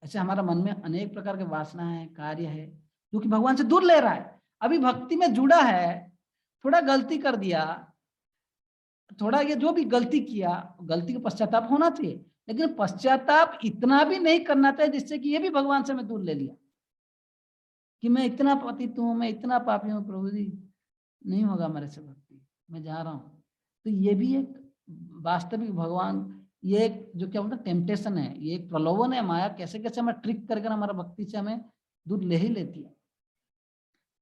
Speaker 1: ऐसे हमारा मन में अनेक प्रकार के वासना है, कार्य है जो कि भगवान से दूर ले रहा है। अभी भक्ति में जुड़ा है, थोड़ा गलती कर दिया, थोड़ा ये जो भी गलती किया, गलती का पश्चाताप होना चाहिए, लेकिन पश्चाताप इतना भी नहीं करना चाहिए जिससे कि ये भी भगवान से मैं दूर ले लिया कि मैं इतना पतित हूँ, मैं इतना पापी हूँ, प्रभु जी नहीं होगा मेरे से भक्ति, मैं जा रहा हूँ। तो ये भी एक वास्तविक भगवान, ये एक जो क्या बोलते हैं टेम्पटेशन है, ये एक प्रलोभन है। माया कैसे कैसे हमें ट्रिक करके हमारा भक्ति से हमें दूर ले ही लेती है।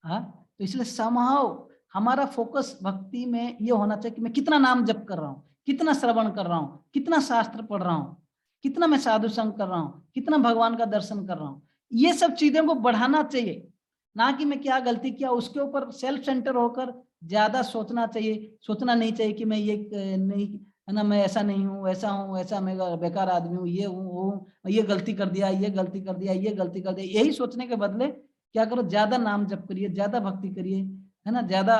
Speaker 1: हाँ, तो इसलिए समहाउ हमारा फोकस भक्ति में ये होना चाहिए कि मैं कितना नाम जप कर रहा हूँ, कितना श्रवण कर रहा हूँ, कितना शास्त्र पढ़ रहा हूँ, कितना मैं साधु संग कर रहा हूँ, कितना भगवान का दर्शन कर रहा हूँ। ये सब चीजों को बढ़ाना चाहिए, ना कि मैं क्या गलती किया उसके ऊपर सेल्फ सेंटर होकर ज्यादा सोचना चाहिए। सोचना नहीं चाहिए कि मैं ये नहीं है ना, मैं ऐसा नहीं हूँ, ऐसा हूँ, ऐसा मैं बेकार आदमी हूँ, ये हूँ वो हूँ, ये गलती कर दिया, ये गलती कर दिया, ये गलती कर दिया। यही सोचने के बदले क्या करो, ज्यादा नाम जप करिए, ज्यादा भक्ति करिए, है ना, ज्यादा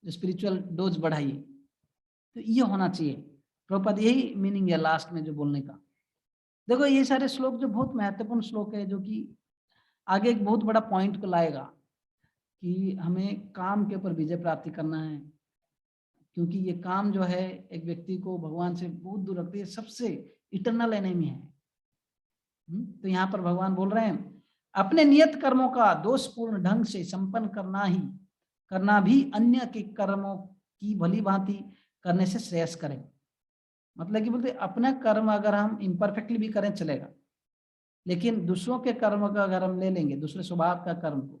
Speaker 1: स्पिरिचुअल डोज बढ़ाइए। तो ये होना चाहिए। प्रभुपाद यही मीनिंग है लास्ट में जो बोलने का। देखो ये सारे श्लोक जो बहुत महत्वपूर्ण श्लोक है, जो कि आगे एक बहुत बड़ा पॉइंट को लाएगा कि हमें काम के ऊपर विजय प्राप्ति करना है, क्योंकि ये काम जो है एक व्यक्ति को भगवान से बहुत दूर रखती है, सबसे इटरनल एनिमी है। तो यहाँ पर भगवान बोल रहे हैं अपने नियत कर्मों का दोषपूर्ण ढंग से संपन्न करना भी अन्य के कर्मों की भली भांति करने से श्रेयस करें। मतलब कि बोलते अपना कर्म अगर हम इम्परफेक्टली भी करें चलेगा, लेकिन दूसरों के कर्म का अगर हम ले लेंगे, दूसरे स्वभाव का कर्म को,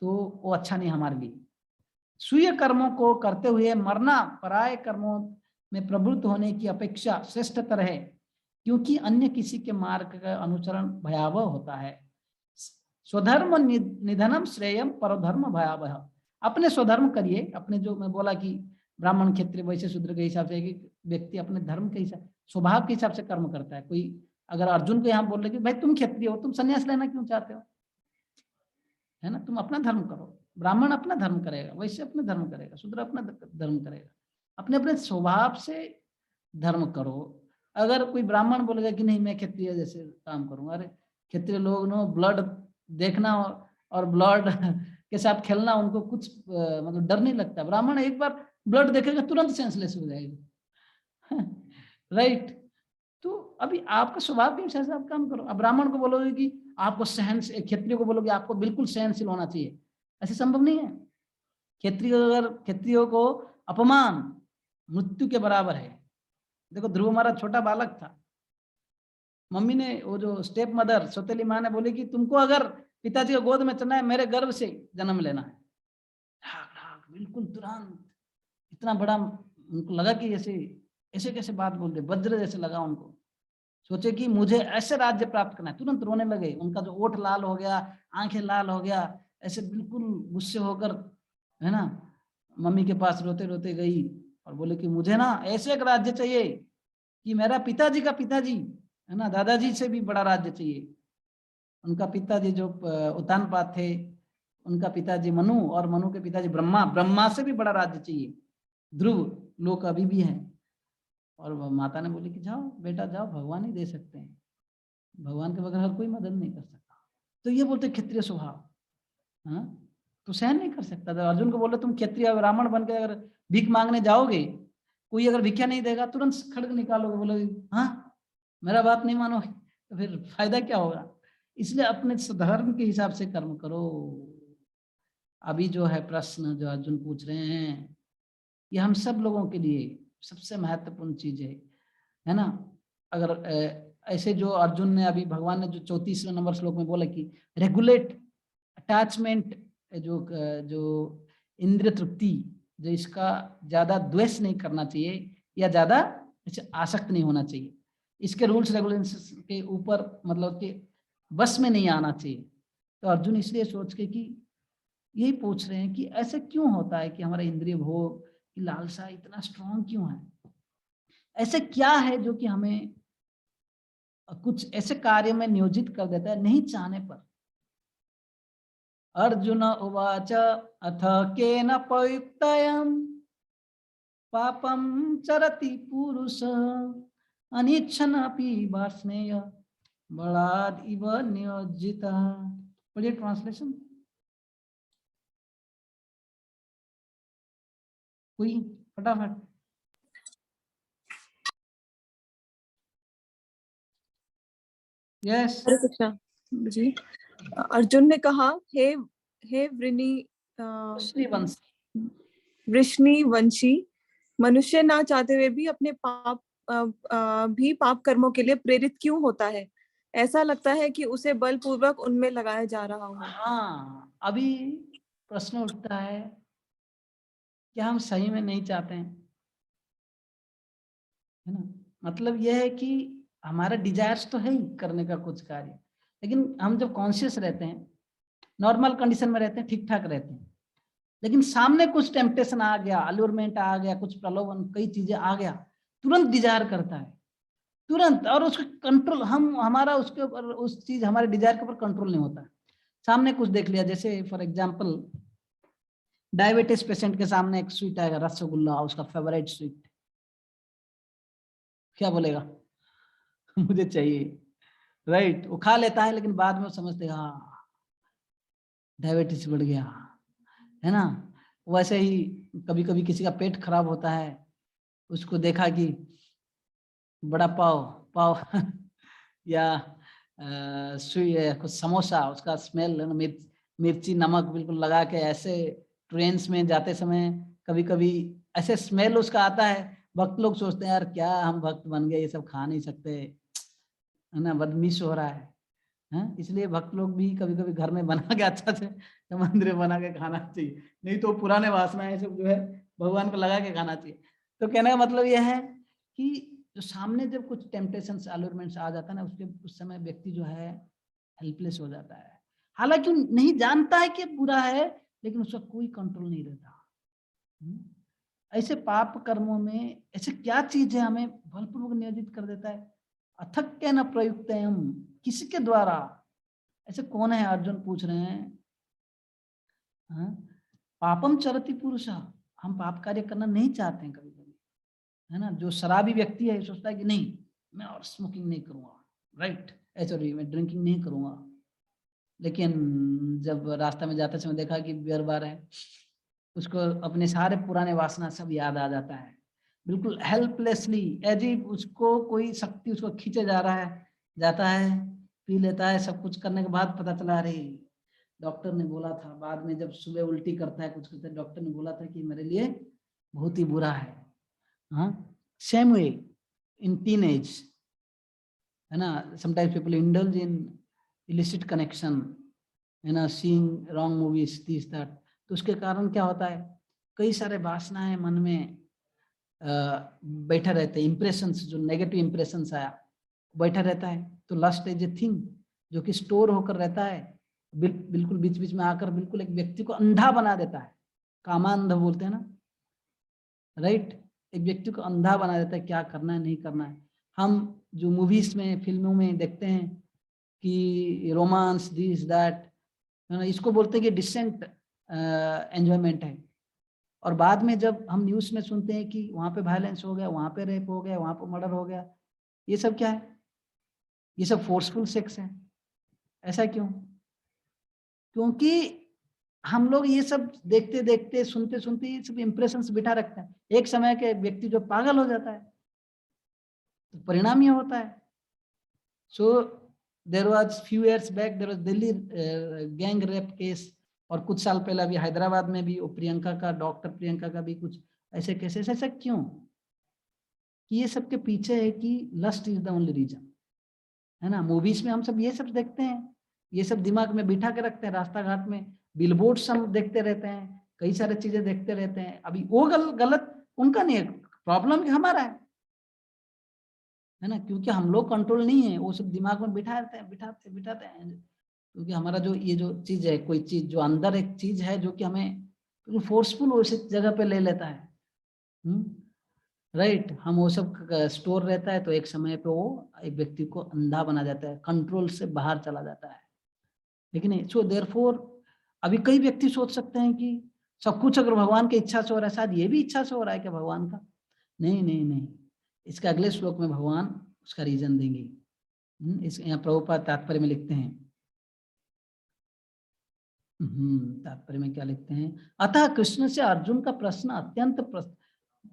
Speaker 1: तो वो अच्छा नहीं हमारे लिए। स्वीय कर्मों को करते हुए मरना पराये कर्मों में प्रवृत्त होने की अपेक्षा श्रेष्ठतर है, क्योंकि अन्य किसी के मार्ग का अनुसरण भयावह होता है। स्वधर्म निधनम श्रेयम परधर्म भयावह। अपने स्वधर्म करिए, अपने जो मैं बोला कि ब्राह्मण क्षत्रिय वैश्य शूद्र के हिसाब से एक व्यक्ति अपने धर्म के हिसाब स्वभाव के हिसाब से कर्म करता है। कोई अगर अर्जुन को यहाँ बोल रहे कि भाई तुम क्षत्रिय हो, तुम संन्यास लेना क्यों चाहते हो, है ना, तुम अपना धर्म करो। ब्राह्मण अपना धर्म करेगा, वैश्य अपना धर्म करेगा, शूद्र अपना धर्म करेगा। अपने अपने स्वभाव से धर्म करो। अगर कोई ब्राह्मण बोलेगा कि नहीं मैं क्षत्रिय जैसे काम करूंगा, अरे क्षत्रिय लोग नो ब्लड देखना और ब्लड के साथ खेलना उनको कुछ मतलब डर नहीं लगता। ब्राह्मण एक बार ब्लड देखेगा तुरंत सेंसलेस हो जाएगा। राइट। तो अभी आपका स्वभाव के हिसाब से आप काम करो। अब ब्राह्मण को बोलोगे कि आपको क्षत्रिय को बोलोगे आपको बिल्कुल सहनशील होना चाहिए, ऐसे संभव नहीं है। क्षत्रियों को अपमान मृत्यु के बराबर है। देखो ध्रुव महाराज छोटा बालक था, मम्मी ने वो जो स्टेप मदर सौतेली माँ ने बोली कि तुमको अगर पिताजी को गोद में चलना है मेरे गर्भ से जन्म लेना है। बिल्कुल तुरंत इतना बड़ा उनको लगा कि ऐसे ऐसे कैसे बात बोल दे, वज्र जैसे लगा उनको। सोचे कि मुझे ऐसे राज्य प्राप्त करना है, तुरंत रोने लगे, उनका जो ओठ लाल हो गया, आंखें लाल हो गया, ऐसे बिल्कुल गुस्से होकर, है ना, मम्मी के पास रोते रोते गई और बोले कि मुझे ना ऐसे एक राज्य चाहिए कि मेरा पिताजी का पिताजी, है ना, दादाजी से भी बड़ा राज्य चाहिए। उनका पिताजी जो उत्तानपाद थे, उनका पिताजी मनु, और मनु के पिताजी ब्रह्मा, ब्रह्मा से भी बड़ा राज्य चाहिए, ध्रुव लोक अभी भी है। और माता ने बोली कि जाओ बेटा जाओ, भगवान ही दे सकते हैं, भगवान के बगैर हर कोई मदद नहीं कर सकता। तो ये बोलते क्षत्रिय स्वभाव, हाँ, तो सहन नहीं कर सकता। तो अर्जुन को बोले तुम क्षत्रिय ब्राह्मण बन के अगर भीख मांगने जाओगे, कोई अगर भिक्षा नहीं देगा तुरंत खड्ग निकालोगे, बोलोगे हाँ मेरा बात नहीं मानोगे, तो फिर फायदा क्या होगा। इसलिए अपने धर्म के हिसाब से कर्म करो। अभी जो है प्रश्न जो अर्जुन पूछ रहे हैं, ये हम सब लोगों के लिए सबसे महत्वपूर्ण चीज है ना। अगर ऐसे जो अर्जुन ने अभी, भगवान ने जो 34वें नंबर श्लोक में बोला कि रेगुलेट अटैचमेंट, जो जो इंद्रिय तृप्ति, जो इसका ज्यादा द्वेष नहीं करना चाहिए या ज्यादा इसे आसक्त नहीं होना चाहिए, इसके रूल्स रेगुलेशंस के ऊपर मतलब कि बस में नहीं आना चाहिए। तो अर्जुन इसलिए सोच के कि यही पूछ रहे हैं कि ऐसे क्यों होता है कि हमारा इंद्रिय भोग की लालसा इतना स्ट्रांग क्यों है, ऐसे क्या है जो कि हमें कुछ ऐसे कार्य में नियोजित कर देता है नहीं चाहने पर। अर्जुन उवाच अथ केन प्रयुक्तयम् पापं चरति पुरुष अनिच्छन्नपि वार्ष्णेय बलाद् इव नियोजितः। पढ़िए ट्रांसलेशन कोई फटाफट। यस
Speaker 3: हरे कृष्णा जी। अर्जुन ने कहा, हे हे
Speaker 1: श्रीवंश
Speaker 3: वृष्णि वंशी, मनुष्य ना चाहते हुए भी अपने पाप कर्मों के लिए प्रेरित क्यों होता है? ऐसा लगता है कि उसे बलपूर्वक उनमें लगाया जा रहा हो।
Speaker 1: हाँ, अभी प्रश्न उठता है क्या हम सही में नहीं चाहते हैं, है ना। मतलब यह है कि हमारा डिजायर्स तो है ही करने का कुछ कार्य, लेकिन हम जब कॉन्शियस रहते हैं, नॉर्मल कंडीशन में रहते हैं, ठीक ठाक रहते हैं, लेकिन सामने कुछ टेम्पटेशन आ गया, अल्यूरमेंट आ गया, कुछ प्रलोभन, कई चीजें आ गया, तुरंत डिजायर करता है, तुरंत, और उसका कंट्रोल हमारा उसके ऊपर, उस चीज हमारे डिजायर के ऊपर कंट्रोल नहीं होता। सामने कुछ देख लिया, जैसे फॉर एग्जांपल डायबिटीज पेशेंट के सामने एक स्वीट आएगा, रसगुल्ला, उसका फेवरेट स्वीट, क्या बोलेगा मुझे चाहिए, राइट। वो खा लेता है, लेकिन बाद में वो समझते हाँ डायबिटीज बढ़ गया, है ना। वैसे ही कभी कभी किसी का पेट खराब होता है, उसको देखा कि बड़ा पाव पाव या कुछ समोसा, उसका स्मेल, मिर्ची नमक बिल्कुल लगा के, ऐसे ट्रेन्स में जाते समय कभी कभी ऐसे स्मेल उसका आता है, भक्त लोग सोचते हैं यार क्या हम भक्त बन गए, ये सब खा नहीं सकते, है ना, बदमिश हो रहा है। इसलिए भक्त लोग भी कभी कभी घर में बना के अच्छा से मंदिर में बना के खाना चाहिए, नहीं तो पुराने वासनाएं सब जो है भगवान को लगा के खाना चाहिए। तो कहने का मतलब यह है कि जो सामने जब कुछ टेम्पटेशन अलूरमेंट्स आ जाता है ना, उसके उस समय व्यक्ति जो है हेल्पलेस हो जाता है, हालांकि नहीं जानता है कि बुरा है, लेकिन उसका कोई कंट्रोल नहीं रहता। ऐसे पाप कर्मों में ऐसे क्या चीज है हमें बलपूर्वक नियोजित कर देता है। अथक के न प्रयुक्त किसके द्वारा, ऐसे कौन है, अर्जुन पूछ रहे हैं। पापम चरति पुरुष, हम पाप कार्य करना नहीं चाहते हैं कभी कभी, है ना। जो शराबी व्यक्ति है सोचता है कि नहीं मैं और स्मोकिंग नहीं करूंगा, राइट, सॉरी मैं ड्रिंकिंग नहीं करूंगा, लेकिन जब रास्ता में जाते समय देखा कि बियर बार है, उसको अपने सारे पुराने वासना सब याद आ जाता है, बिल्कुल हेल्पलेसली, एज इफ उसको कोई शक्ति उसको खींचे जा रहा है, जाता है पी लेता है, सब कुछ करने के बाद पता चला अरे डॉक्टर ने बोला था, बाद में जब सुबह उल्टी करता है कुछ करता है, डॉक्टर ने बोला था कि मेरे लिए बहुत ही बुरा है। सेम वे इन टीनेज, है ना, sometimes people indulge in illicit connection, है ना, seeing wrong movies, this that. तो उसके कारण क्या होता है, कई सारे वासनाएं मन में बैठे रहते हैं, इंप्रेशंस, जो नेगेटिव इंप्रेशंस आया बैठा रहता है। तो लस्ट इज ए थिंग जो कि स्टोर होकर रहता है, बिल्कुल बीच बीच में आकर बिल्कुल एक व्यक्ति को अंधा बना देता है। कामांध बोलते हैं ना, राइट। एक व्यक्ति को अंधा बना देता है, क्या करना है नहीं करना है। हम जो मूवीज में फिल्मों में देखते हैं कि रोमांस दिस दैट, इसको बोलते हैं कि डिसेंट एंजॉयमेंट है। और बाद में जब हम न्यूज़ में सुनते हैं कि वहाँ पे वायलेंस हो गया, वहाँ पे रेप हो गया, वहाँ पे मर्डर हो गया, ये सब क्या है? ये सब फोर्सफुल सेक्स है। ऐसा क्यों? क्योंकि हम लोग ये सब देखते देखते सुनते सुनते ये सब इंप्रेशंस बिठा रखते हैं। एक समय के व्यक्ति जो पागल हो जाता है तो परिणाम ये होता है। So there was few years back there was Delhi gang rape case, और कुछ साल पहले अभी हैदराबाद में भी वो प्रियंका का, डॉक्टर प्रियंका का भी कुछ ऐसे केसेस। ऐसा क्यों? कि ये सब के पीछे है कि lust is the only reason, है ना। मूवीज में हम सब ये सब देखते हैं, ये सब दिमाग में बिठा के रखते हैं। रास्ता घाट में बिलबोर्ड्स हम देखते रहते हैं, कई सारे चीजें देखते रहते हैं। अभी वो गलत उनका नहीं है, प्रॉब्लम हमारा है ना। क्योंकि हम लोग कंट्रोल नहीं है, वो सब दिमाग में बिठाते हैं। क्योंकि हमारा जो ये जो चीज है, कोई चीज जो अंदर एक चीज है जो कि हमें फोर्सफुल उस जगह पे ले लेता है, राइट। हम वो सब स्टोर रहता है तो एक समय पे वो एक व्यक्ति को अंधा बना जाता है, कंट्रोल से बाहर चला जाता है। लेकिन सो देयरफॉर अभी कई व्यक्ति सोच सकते हैं कि सब कुछ अगर भगवान की इच्छा से हो रहा है, शायद ये भी इच्छा से हो रहा है क्या भगवान का? नहीं नहीं नहीं, इसके अगले श्लोक में भगवान उसका रीजन देंगे। इस यहाँ प्रभुपाद तात्पर्य में लिखते हैं, तात्पर्य में क्या लिखते हैं? अतः कृष्ण से अर्जुन का प्रश्न अत्यंत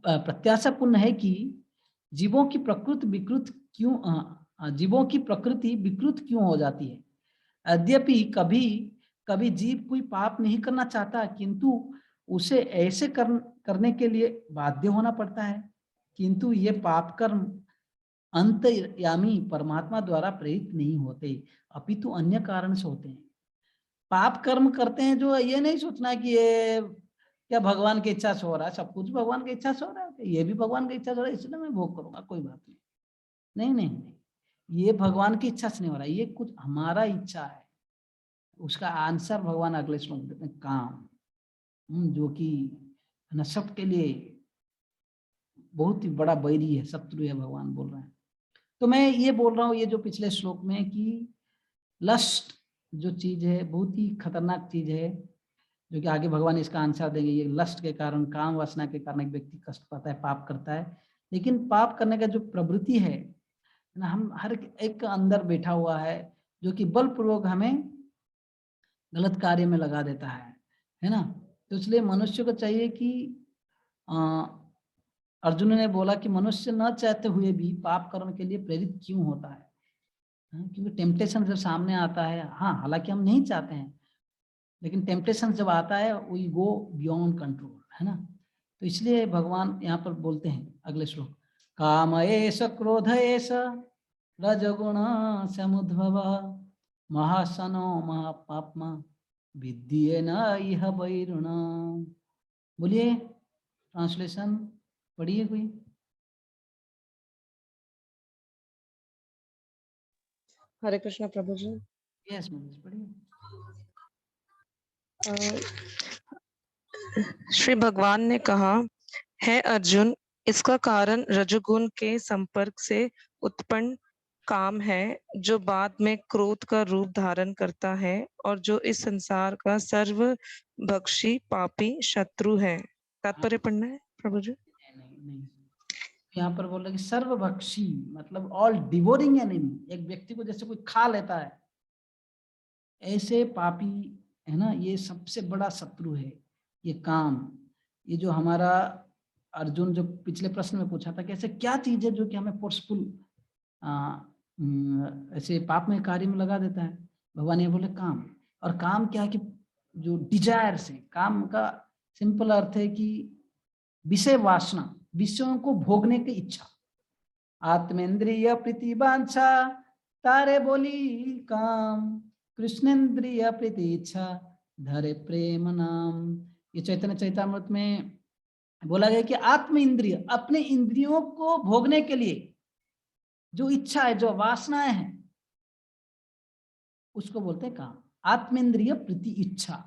Speaker 1: प्रत्याशापूर्ण है कि जीवों की प्रकृति विकृत क्यों हो जाती है। यद्यपि कभी कभी जीव कोई पाप नहीं करना चाहता, किंतु उसे ऐसे करने के लिए बाध्य होना पड़ता है। किंतु ये पाप कर्म अंतर्यामी परमात्मा द्वारा प्रेरित नहीं होते, अपितु अन्य कारण से होते हैं। पाप कर्म करते हैं जो ये नहीं सोचना कि ये क्या भगवान की इच्छा से हो रहा है, सब कुछ भगवान की इच्छा से हो रहा है, ये भी भगवान की इच्छा से हो रहा है इसलिए मैं भोग करूंगा, कोई बात नहीं। नहीं नहीं नहीं, ये भगवान की इच्छा से नहीं हो रहा है, ये कुछ हमारा इच्छा है। उसका आंसर भगवान अगले श्लोक में देते हैं, काम, जो कि न सबके लिए बहुत ही बड़ा बैरी है, शत्रु है, भगवान बोल रहे हैं। तो मैं ये बोल रहा हूँ, ये जो पिछले श्लोक में कि लस्ट जो चीज है बहुत ही खतरनाक चीज है, जो कि आगे भगवान इसका आंसर देंगे। ये लस्ट के कारण, काम वासना के कारण एक व्यक्ति कष्ट पाता है, पाप करता है। लेकिन पाप करने का जो प्रवृत्ति है ना, हम हर एक का अंदर बैठा हुआ है, जो कि बलपूर्वक हमें गलत कार्य में लगा देता है ना। तो इसलिए मनुष्य को चाहिए कि अर्जुन ने बोला कि मनुष्य न चाहते हुए भी पाप कर्म के लिए प्रेरित क्यों होता है? क्योंकि टेम्पटेशन जब सामने आता है, हाँ हालांकि हम नहीं चाहते हैं, लेकिन टेम्पटेशन जब आता है वी गो बियॉन्ड कंट्रोल, है ना। तो इसलिए भगवान यहाँ पर बोलते हैं अगले श्लोक, काम एष क्रोध एष रजगुण समुद्भव महासनो महापाप्मा विद्ये न इह वैरुण। बोलिए, ट्रांसलेशन पढ़िए कोई।
Speaker 3: हरे कृष्णा प्रभु जी।
Speaker 1: यस मनीष, पढ़िए।
Speaker 3: श्री भगवान ने कहा, है अर्जुन, इसका कारण रजोगुण के संपर्क से उत्पन्न काम है, जो बाद में क्रोध का रूप धारण करता है और जो इस संसार का सर्वभक्षी पापी शत्रु है। तात्पर्य पढ़ना है प्रभु जी?
Speaker 1: नहीं, यहाँ पर बोल रहे कि सर्वभक्षी मतलब ऑल डिवोरिंग एनिमी, एक व्यक्ति को जैसे कोई खा लेता है ऐसे पापी, है ना। ये सबसे बड़ा शत्रु है ये काम। ये जो हमारा अर्जुन जो पिछले प्रश्न में पूछा था कि ऐसे क्या चीज है जो कि हमें फोर्सफुल ऐसे पाप में कार्य में लगा देता है। भगवान ये बोले काम। और काम क्या है कि जो डिजायर से, काम का सिंपल अर्थ है कि विषय वासना, विषयों को भोगने की इच्छा, आत्मेंद्रिय प्रीति वांछा तारे बोली काम, कृष्णेन्द्रिय प्रीति इच्छा धरे प्रेम नाम। ये चैतन्य चैतामृत में बोला गया कि आत्म इंद्रिय, अपने इंद्रियों को भोगने के लिए जो इच्छा है, जो वासनाएं हैं, उसको बोलते हैं काम। आत्मेंद्रिय प्रीति इच्छा,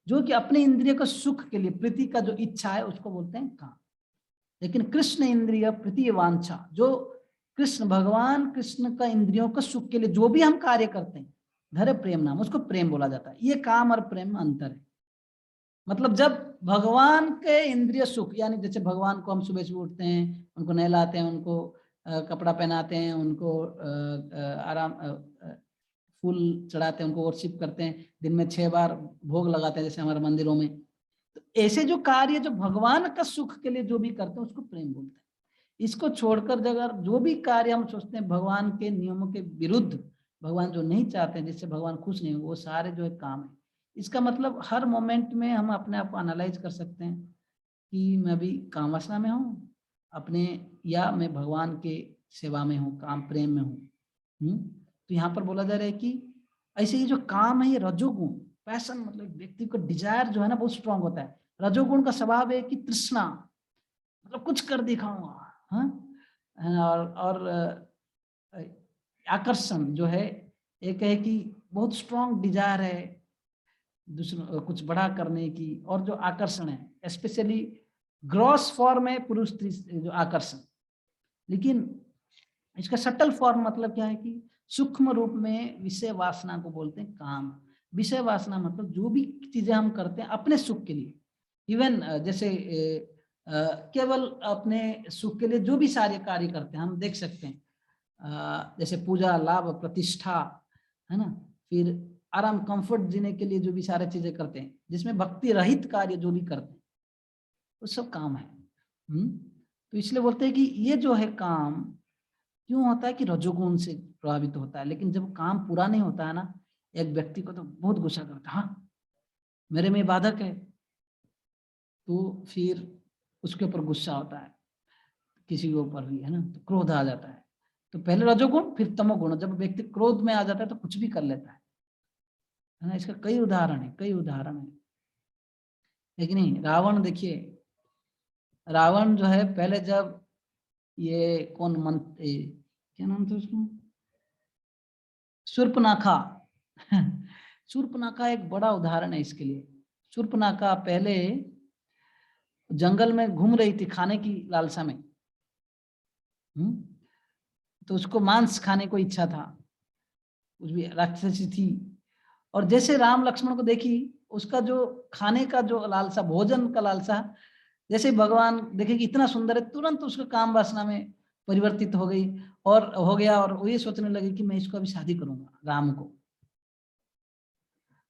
Speaker 1: जो कि अपने इंद्रिय को सुख के लिए, प्रीति का जो इच्छा है उसको बोलते हैं काम। लेकिन कृष्ण इंद्रिय प्रीति वांछा, जो कृष्ण भगवान कृष्ण का इंद्रियों का सुख के लिए जो भी हम कार्य करते हैं, धरे प्रेम नाम, उसको प्रेम बोला जाता है। ये काम और प्रेम में अंतर है। मतलब जब भगवान के इंद्रिय सुख, यानी जैसे भगवान को हम सुबह सुबह उठते हैं, उनको नहलाते हैं, उनको कपड़ा पहनाते हैं, उनको आराम फूल चढ़ाते हैं, उनको वर्शिप करते हैं, दिन में 6 बार भोग लगाते हैं जैसे हमारे मंदिरों में, तो ऐसे जो कार्य जो भगवान का सुख के लिए जो भी करते हैं उसको प्रेम बोलते हैं। इसको छोड़कर अगर जो भी कार्य हम सोचते हैं भगवान के नियमों के विरुद्ध, भगवान जो नहीं चाहते हैं, जिससे भगवान खुश नहीं होंगे, वो सारे जो है काम है। इसका मतलब हर मोमेंट में हम अपने आप को एनालाइज कर सकते हैं कि मैं अभी काम वासना में हूँ अपने, या मैं भगवान के सेवा में हूँ, काम प्रेम में हूँ। तो यहाँ पर बोला जा रहा है कि ऐसे ये जो काम है, ये रजोगुण, पैशन, मतलब व्यक्ति को डिजायर जो है ना बहुत स्ट्रांग होता है। रजोगुण का स्वभाव है कि तृष्णा, मतलब कुछ कर दिखाऊंगा, और आकर्षण जो है, एक है कि बहुत स्ट्रांग डिजायर है दूसरों कुछ बड़ा करने की, और जो आकर्षण है स्पेशली ग्रॉस फॉर्म है पुरुष स्त्री जो आकर्षण। लेकिन इसका सटल फॉर्म मतलब क्या है कि सूक्ष्म रूप में विषय वासना को बोलते हैं काम। विषय वासना मतलब जो भी चीजें हम करते हैं अपने सुख के लिए, इवन जैसे केवल अपने सुख के लिए जो भी सारे कार्य करते हैं हम देख सकते हैं, जैसे पूजा, लाभ, प्रतिष्ठा, है ना, फिर आराम, कंफर्ट जीने के लिए जो भी सारे चीजें करते हैं, जिसमें भक्ति रहित कार्य जो भी करते हैं वो सब काम है। तो इसलिए बोलते हैं कि ये जो है काम क्यों होता है कि रजोगुण से प्रभावित होता है। लेकिन जब काम पूरा नहीं होता है ना, एक व्यक्ति को तो बहुत गुस्सा करता है, हाँ मेरे में बाधक है, तो फिर उसके ऊपर गुस्सा होता है, किसी के ऊपर भी, है ना, तो क्रोध आ जाता है। तो पहले रजोगुण फिर तमोगुण, जब व्यक्ति क्रोध में आ जाता है तो कुछ भी कर लेता है ना। इसका कई उदाहरण है, कई उदाहरण है। लेकिन नहीं, रावण देखिए, रावण जो है पहले जब ये कौन क्या नाम था उसका, शूर्पणखा शूर्पणखा एक बड़ा उदाहरण है इसके लिए। शूर्पणखा पहले जंगल में घूम रही थी खाने की लालसा में, तो उसको मांस खाने को इच्छा था, कुछ भी राक्षसी थी। और जैसे राम लक्ष्मण को देखी, उसका जो खाने का जो लालसा, भोजन का लालसा, जैसे भगवान देखे कि इतना सुंदर है, तुरंत उसका काम वासना में परिवर्तित हो गई और हो गया, और वो ये सोचने लगी कि मैं इसको अभी शादी करूंगा, राम को।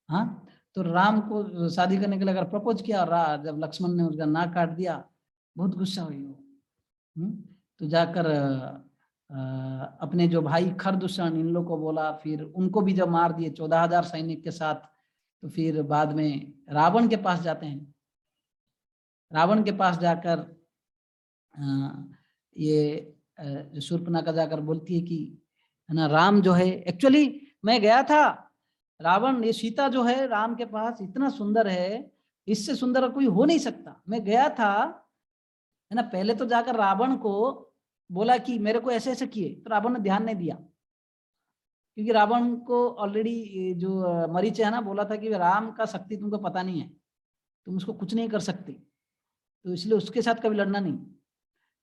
Speaker 1: हाँ, तो राम को शादी करने के लिए अगर प्रपोज किया, जब लक्ष्मण ने उसका नाक काट दिया, बहुत गुस्सा हुई वो। तो जाकर अपने जो भाई खरदूषण, इन लोग को बोला, फिर उनको भी जब मार दिए 14,000 सैनिक के साथ, तो फिर बाद में रावण के पास जाते हैं। रावण के पास जाकर ये शूर्पणखा जाकर बोलती है कि, है ना, राम जो है, एक्चुअली मैं गया था, रावण, ये सीता जो है राम के पास इतना सुंदर है, इससे सुंदर कोई हो नहीं सकता, मैं गया था, है ना। पहले तो जाकर रावण को बोला कि मेरे को ऐसे ऐसे किए, तो रावण ने ध्यान नहीं दिया, क्योंकि रावण को ऑलरेडी जो मरीच है ना बोला था कि राम का शक्ति तुमको पता नहीं है, तुम उसको कुछ नहीं कर सकते, तो इसलिए उसके साथ कभी लड़ना नहीं।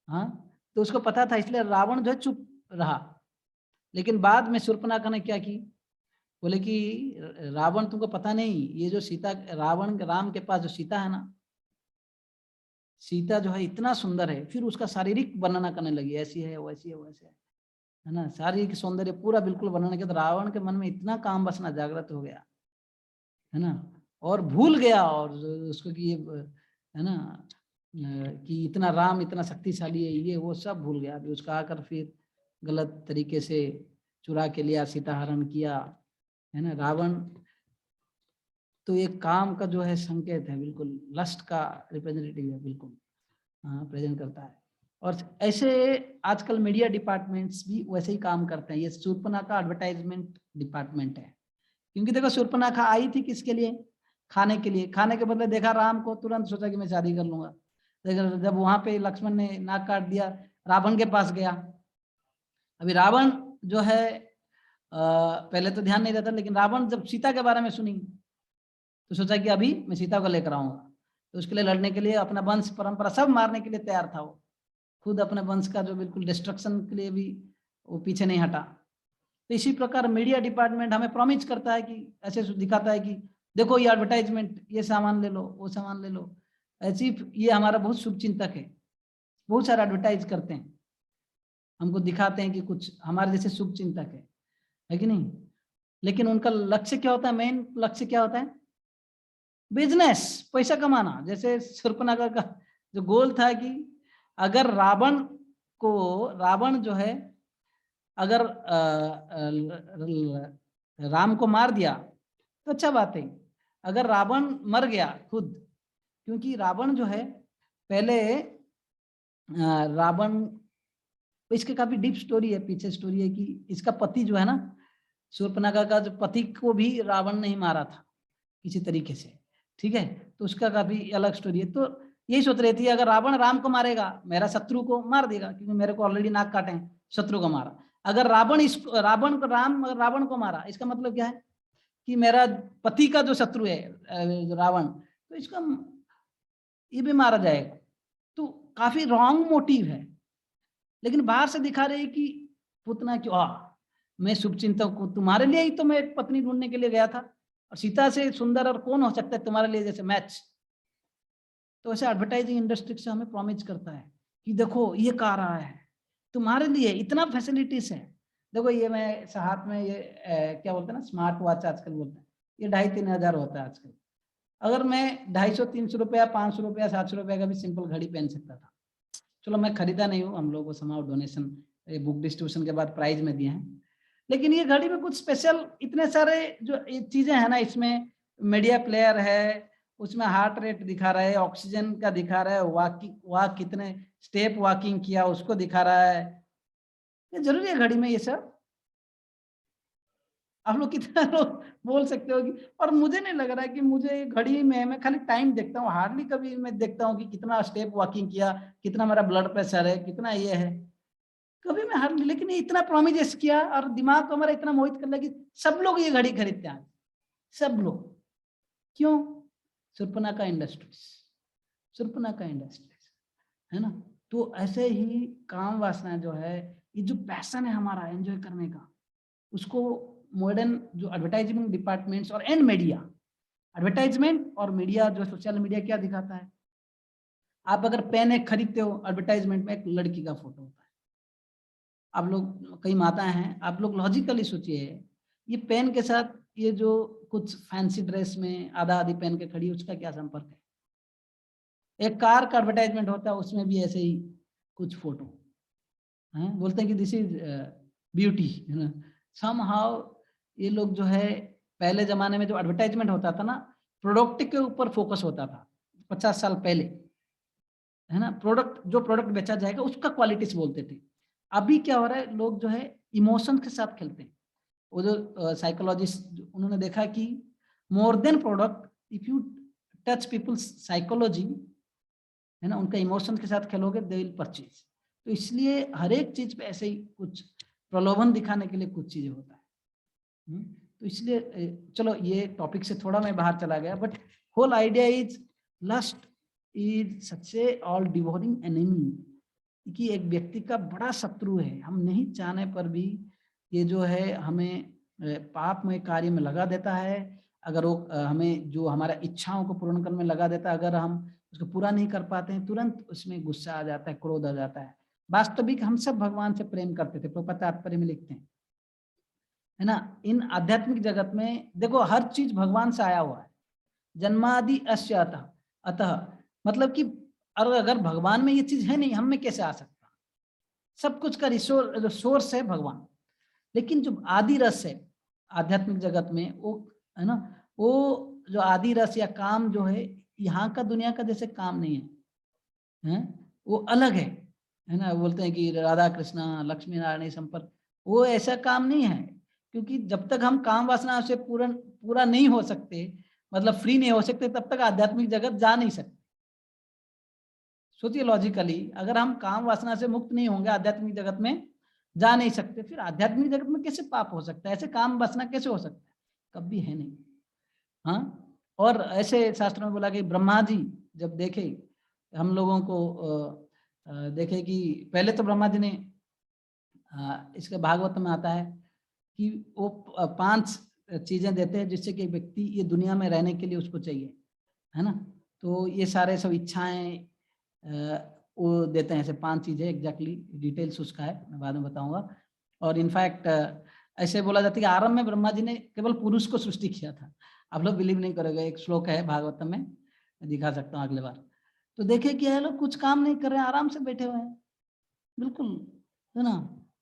Speaker 1: हाँ, तो उसको पता था, इसलिए रावण जो है चुप रहा। लेकिन बाद में शूर्पणखा ने क्या की, बोले कि रावण तुमको पता नहीं, ये जो सीता, रावण राम के पास जो सीता है ना, सीता जो है इतना सुंदर है, फिर उसका शारीरिक वर्णना करने लगी, ऐसी है वैसी है वैसे है ना, शारीरिक सौंदर्य पूरा बिल्कुल वर्णन किया। तो रावण के मन में इतना काम वासना जागृत हो गया, है ना, और भूल गया और उसको कि ये, है ना, कि इतना राम इतना शक्तिशाली है, ये वो सब भूल गया। अभी उसका आकर फिर गलत तरीके से चुरा के लिया, सीता हरण किया, है ना, रावण। तो ये काम का जो है संकेत है, बिल्कुल लस्ट का रिप्रेजेंटेटिव है, बिल्कुल प्रेजेंट करता है। और ऐसे आजकल मीडिया डिपार्टमेंट्स भी वैसे ही काम करते हैं। ये शूर्पणखा एडवर्टाइजमेंट डिपार्टमेंट है, क्योंकि देखो शूर्पणखा आई थी किसके लिए, खाने के लिए, खाने के बदले देखा राम को, तुरंत सोचा कि मैं शादी कर लूंगा। जब वहां पे लक्ष्मण ने नाक काट दिया, रावण के पास गया, अभी रावण जो है पहले तो ध्यान नहीं रहता, लेकिन रावण जब सीता के बारे में सुनी तो सोचा कि अभी मैं सीता को लेकर आऊंगा, तो उसके लिए लड़ने के लिए अपना वंश परंपरा सब मारने के लिए तैयार था। वो खुद अपने वंश का जो बिल्कुल डिस्ट्रक्शन के लिए भी वो पीछे नहीं हटा। तो इसी प्रकार मीडिया डिपार्टमेंट हमें प्रॉमिस करता है कि ऐसे दिखाता है कि देखो ये एडवर्टाइजमेंट, ये सामान ले लो, वो सामान ले लो, ऐसी ये हमारा बहुत शुभ चिंतक है, बहुत सारा एडवर्टाइज करते हैं, हमको दिखाते हैं कि कुछ हमारे जैसे शुभ चिंतक है कि नहीं। लेकिन उनका लक्ष्य क्या होता है, मेन लक्ष्य क्या होता है, बिजनेस, पैसा कमाना। जैसे शूर्पणखा का जो गोल था कि अगर रावण जो है अगर राम को मार दिया तो अच्छा बात है, अगर रावण मर गया खुद, क्योंकि रावण जो है पहले रावण, इसके काफी डीप स्टोरी है, पीछे स्टोरी है कि इसका पति जो है ना, शूर्पणखा का जो पति को भी रावण ने ही मारा था किसी तरीके से, ठीक है। तो उसका काफी अलग स्टोरी है। तो यही सोच रही थी अगर रावण राम को मारेगा, मेरा शत्रु को मार देगा, क्योंकि मेरे को ऑलरेडी नाक काटे हैं, शत्रु को मारा। अगर रावण को मारा, इसका मतलब क्या है कि मेरा पति का जो शत्रु है रावण, तो इसका ये भी मारा जाएगा। तो काफी रॉन्ग मोटिव है, लेकिन बाहर से दिखा रहे कि पुतना क्यों, मैं शुभचिंतक हूं, तुम्हारे लिए ही तो मैं एक पत्नी ढूंढने के लिए गया था, और सीता से सुंदर और कौन हो सकता है तुम्हारे लिए जैसे मैच। तो ऐसे एडवर्टाइजिंग इंडस्ट्री से हमें प्रॉमिस करता है कि देखो ये कार रहा है तुम्हारे लिए, इतना फैसिलिटीज है। देखो ये मैं हाथ में ये क्या बोलते हैं ना, स्मार्ट वॉच आजकल बोलते हैं, ये 2,500-3 हजार होता है आजकल। अगर मैं 250-300 रुपया, 500 रुपया, 700 रुपया का भी सिंपल घड़ी पहन सकता था। चलो मैं खरीदा नहीं हूँ, हम लोग को समाव डोनेशन बुक डिस्ट्रीब्यूशन के बाद प्राइज में दिए हैं, लेकिन ये घड़ी में कुछ स्पेशल इतने सारे जो चीजें हैं ना, इसमें मीडिया प्लेयर है, उसमें हार्ट रेट दिखा रहा है, ऑक्सीजन का दिखा रहा है, वॉक कितने स्टेप वॉकिंग किया उसको दिखा रहा है। ये जरूरी है घड़ी में ये सब? आप लोग कितना लोग बोल सकते हो कि, और मुझे नहीं लग रहा है कि मुझे घड़ी में, मैं खाली टाइम देखता हूँ, हार्डली कभी मैं देखता हूँ कि कितना स्टेप वॉकिंग किया, कितना मेरा ब्लड प्रेशर है, कितना ये है, कभी मैं हार्डली। लेकिन इतना प्रॉमिस किया और दिमाग को हमारा इतना मोहित कर लिया कि सब लोग ये घड़ी खरीदते हैं, सब लोग। क्यों? शूर्पणखा इंडस्ट्रीज है ना। तो ऐसे ही काम वासना जो है, ये जो पैशन है हमारा एंजॉय करने का, उसको मॉडर्न जो एडवर्टाइजमेंट डिपार्टमेंट्स और एंड मीडिया, एडवर्टाइजमेंट और मीडिया जो सोशल मीडिया क्या दिखाता है, आप अगर पेन एक खरीदते हो, एडवर्टाइजमेंट में एक लड़की का फोटो होता है। आप लोग कई माताएं हैं, आप लोग लॉजिकली सोचिए, ये पेन के साथ ये जो कुछ फैंसी ड्रेस में आधा आधी पहन के खड़ी है, उसका क्या संपर्क है? एक कार का एडवर्टाइजमेंट होता है, उसमें भी ऐसे ही कुछ फोटो हैं, बोलते हैं कि दिस इज ब्यूटी, है ना। समहाउ ये लोग जो है, पहले जमाने में जो एडवर्टाइजमेंट होता था ना, प्रोडक्ट के ऊपर फोकस होता था 50 साल पहले, है ना। जो प्रोडक्ट बेचा जाएगा उसका क्वालिटीज बोलते थे। अभी क्या हो रहा है, लोग जो है इमोशन के साथ खेलते हैं। वो जो साइकोलॉजिस्ट उन्होंने देखा कि more than product, if you touch people's psychology, है ना, उनका इमोशन के साथ खेलोगे, दे विल परचेज। तो इसलिए हर एक चीज पे ऐसे ही कुछ प्रलोभन दिखाने के लिए कुछ चीजें होता है। तो इसलिए चलो ये टॉपिक से थोड़ा मैं बाहर चला गया, but whole idea is lust is such a all devouring enemy, कि एक व्यक्ति का बड़ा शत्रु है। हम नहीं चाहने पर भी ये जो है हमें पापमय कार्य में लगा देता है। अगर वो हमें जो हमारा इच्छाओं को पूर्ण करने में लगा देता है, अगर हम उसको पूरा नहीं कर पाते हैं, तुरंत उसमें गुस्सा आ जाता है, क्रोध आ जाता है। वास्तविक हम सब भगवान से प्रेम करते थे, प्रभुपाद तात्पर्य में लिखते हैं, है ना। इन आध्यात्मिक जगत में देखो हर चीज भगवान से आया हुआ है, जन्मादि अस्य अतः, मतलब कि अगर भगवान में ये चीज है नहीं, हम में कैसे आ सकता? सब कुछ का सोर्स है भगवान। लेकिन जो आदि रस है आध्यात्मिक जगत में, वो है ना, वो जो आदि रस या काम जो है, यहाँ का दुनिया का जैसे काम नहीं है, वो अलग है ना। बोलते हैं कि राधा कृष्णा लक्ष्मी नारायण संपर्क, वो ऐसा काम नहीं है, क्योंकि जब तक हम काम वासना से पूरा नहीं हो सकते, मतलब फ्री नहीं हो सकते, तब तक आध्यात्मिक जगत जा नहीं सकते। सोचिए लॉजिकली, अगर हम काम वासना से मुक्त नहीं होंगे आध्यात्मिक जगत में, जा नहीं सकते, फिर आध्यात्मिक जगत में कैसे पाप हो सकता है, ऐसे काम वासना कैसे हो सकता है, कभी है नहीं। हाँ, और ऐसे शास्त्रों में बोला कि ब्रह्मा जी जब देखे हम लोगों को देखे कि पहले तो ब्रह्मा जी ने इसके भागवत में आता है कि वो 5 चीजें देते हैं जिससे कि व्यक्ति ये दुनिया में रहने के लिए उसको चाहिए, है ना। तो ये सारे सब इच्छाएं वो देते हैं, ऐसे 5 चीजें, एग्जैक्टली डिटेल्स उसका है, मैं बाद में बताऊंगा। और इनफैक्ट ऐसे बोला जाता है कि आरंभ में ब्रह्मा जी ने केवल पुरुष को सृष्टि किया था। आप लोग बिलीव नहीं करोगे, एक श्लोक है भागवतम में, मैं दिखा सकता हूँ अगले बार। तो देखिए कि ये लोग कुछ काम नहीं कर रहे हैं, आराम से बैठे हुए हैं, बिल्कुल, है ना।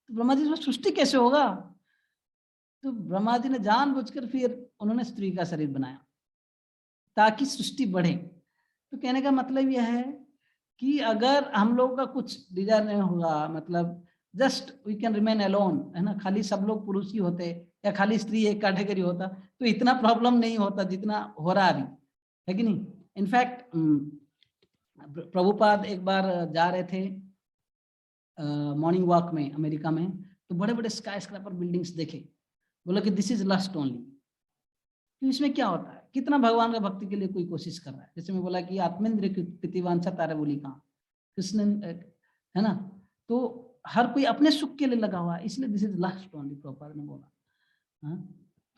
Speaker 1: तो ब्रह्मा जी से सृष्टि कैसे होगा? तो ब्रह्मा जी ने जानबूझकर फिर उन्होंने स्त्री का शरीर बनाया ताकि सृष्टि बढ़े। तो कहने का मतलब यह है कि अगर हम लोगों का कुछ डिजायर नहीं होगा, मतलब just we can remain alone, है ना, खाली सब लोग पुरुष ही होते या खाली स्त्री एक कैटेगरी होता तो इतना प्रॉब्लम नहीं होता जितना हो रहा अभी, है कि नहीं। इनफैक्ट प्रभुपाद एक बार जा रहे थे मॉर्निंग वॉक में अमेरिका में, तो बड़े बड़े स्काई स्क्रैपर बिल्डिंग्स देखे, बोला कि दिस इज लस्ट ओनली। तो इसमें क्या होता है, कितना भगवान का भक्ति के लिए कोई कोशिश कर रहा है। जैसे मैं बोला कि आत्मेंद्र कृतिवांछा तारे बोली कहाँ, कृष्ण, है ना। तो हर कोई अपने सुख के लिए लगा हुआ है, इसलिए this is last only, Prabhupada ने बोला। हाँ,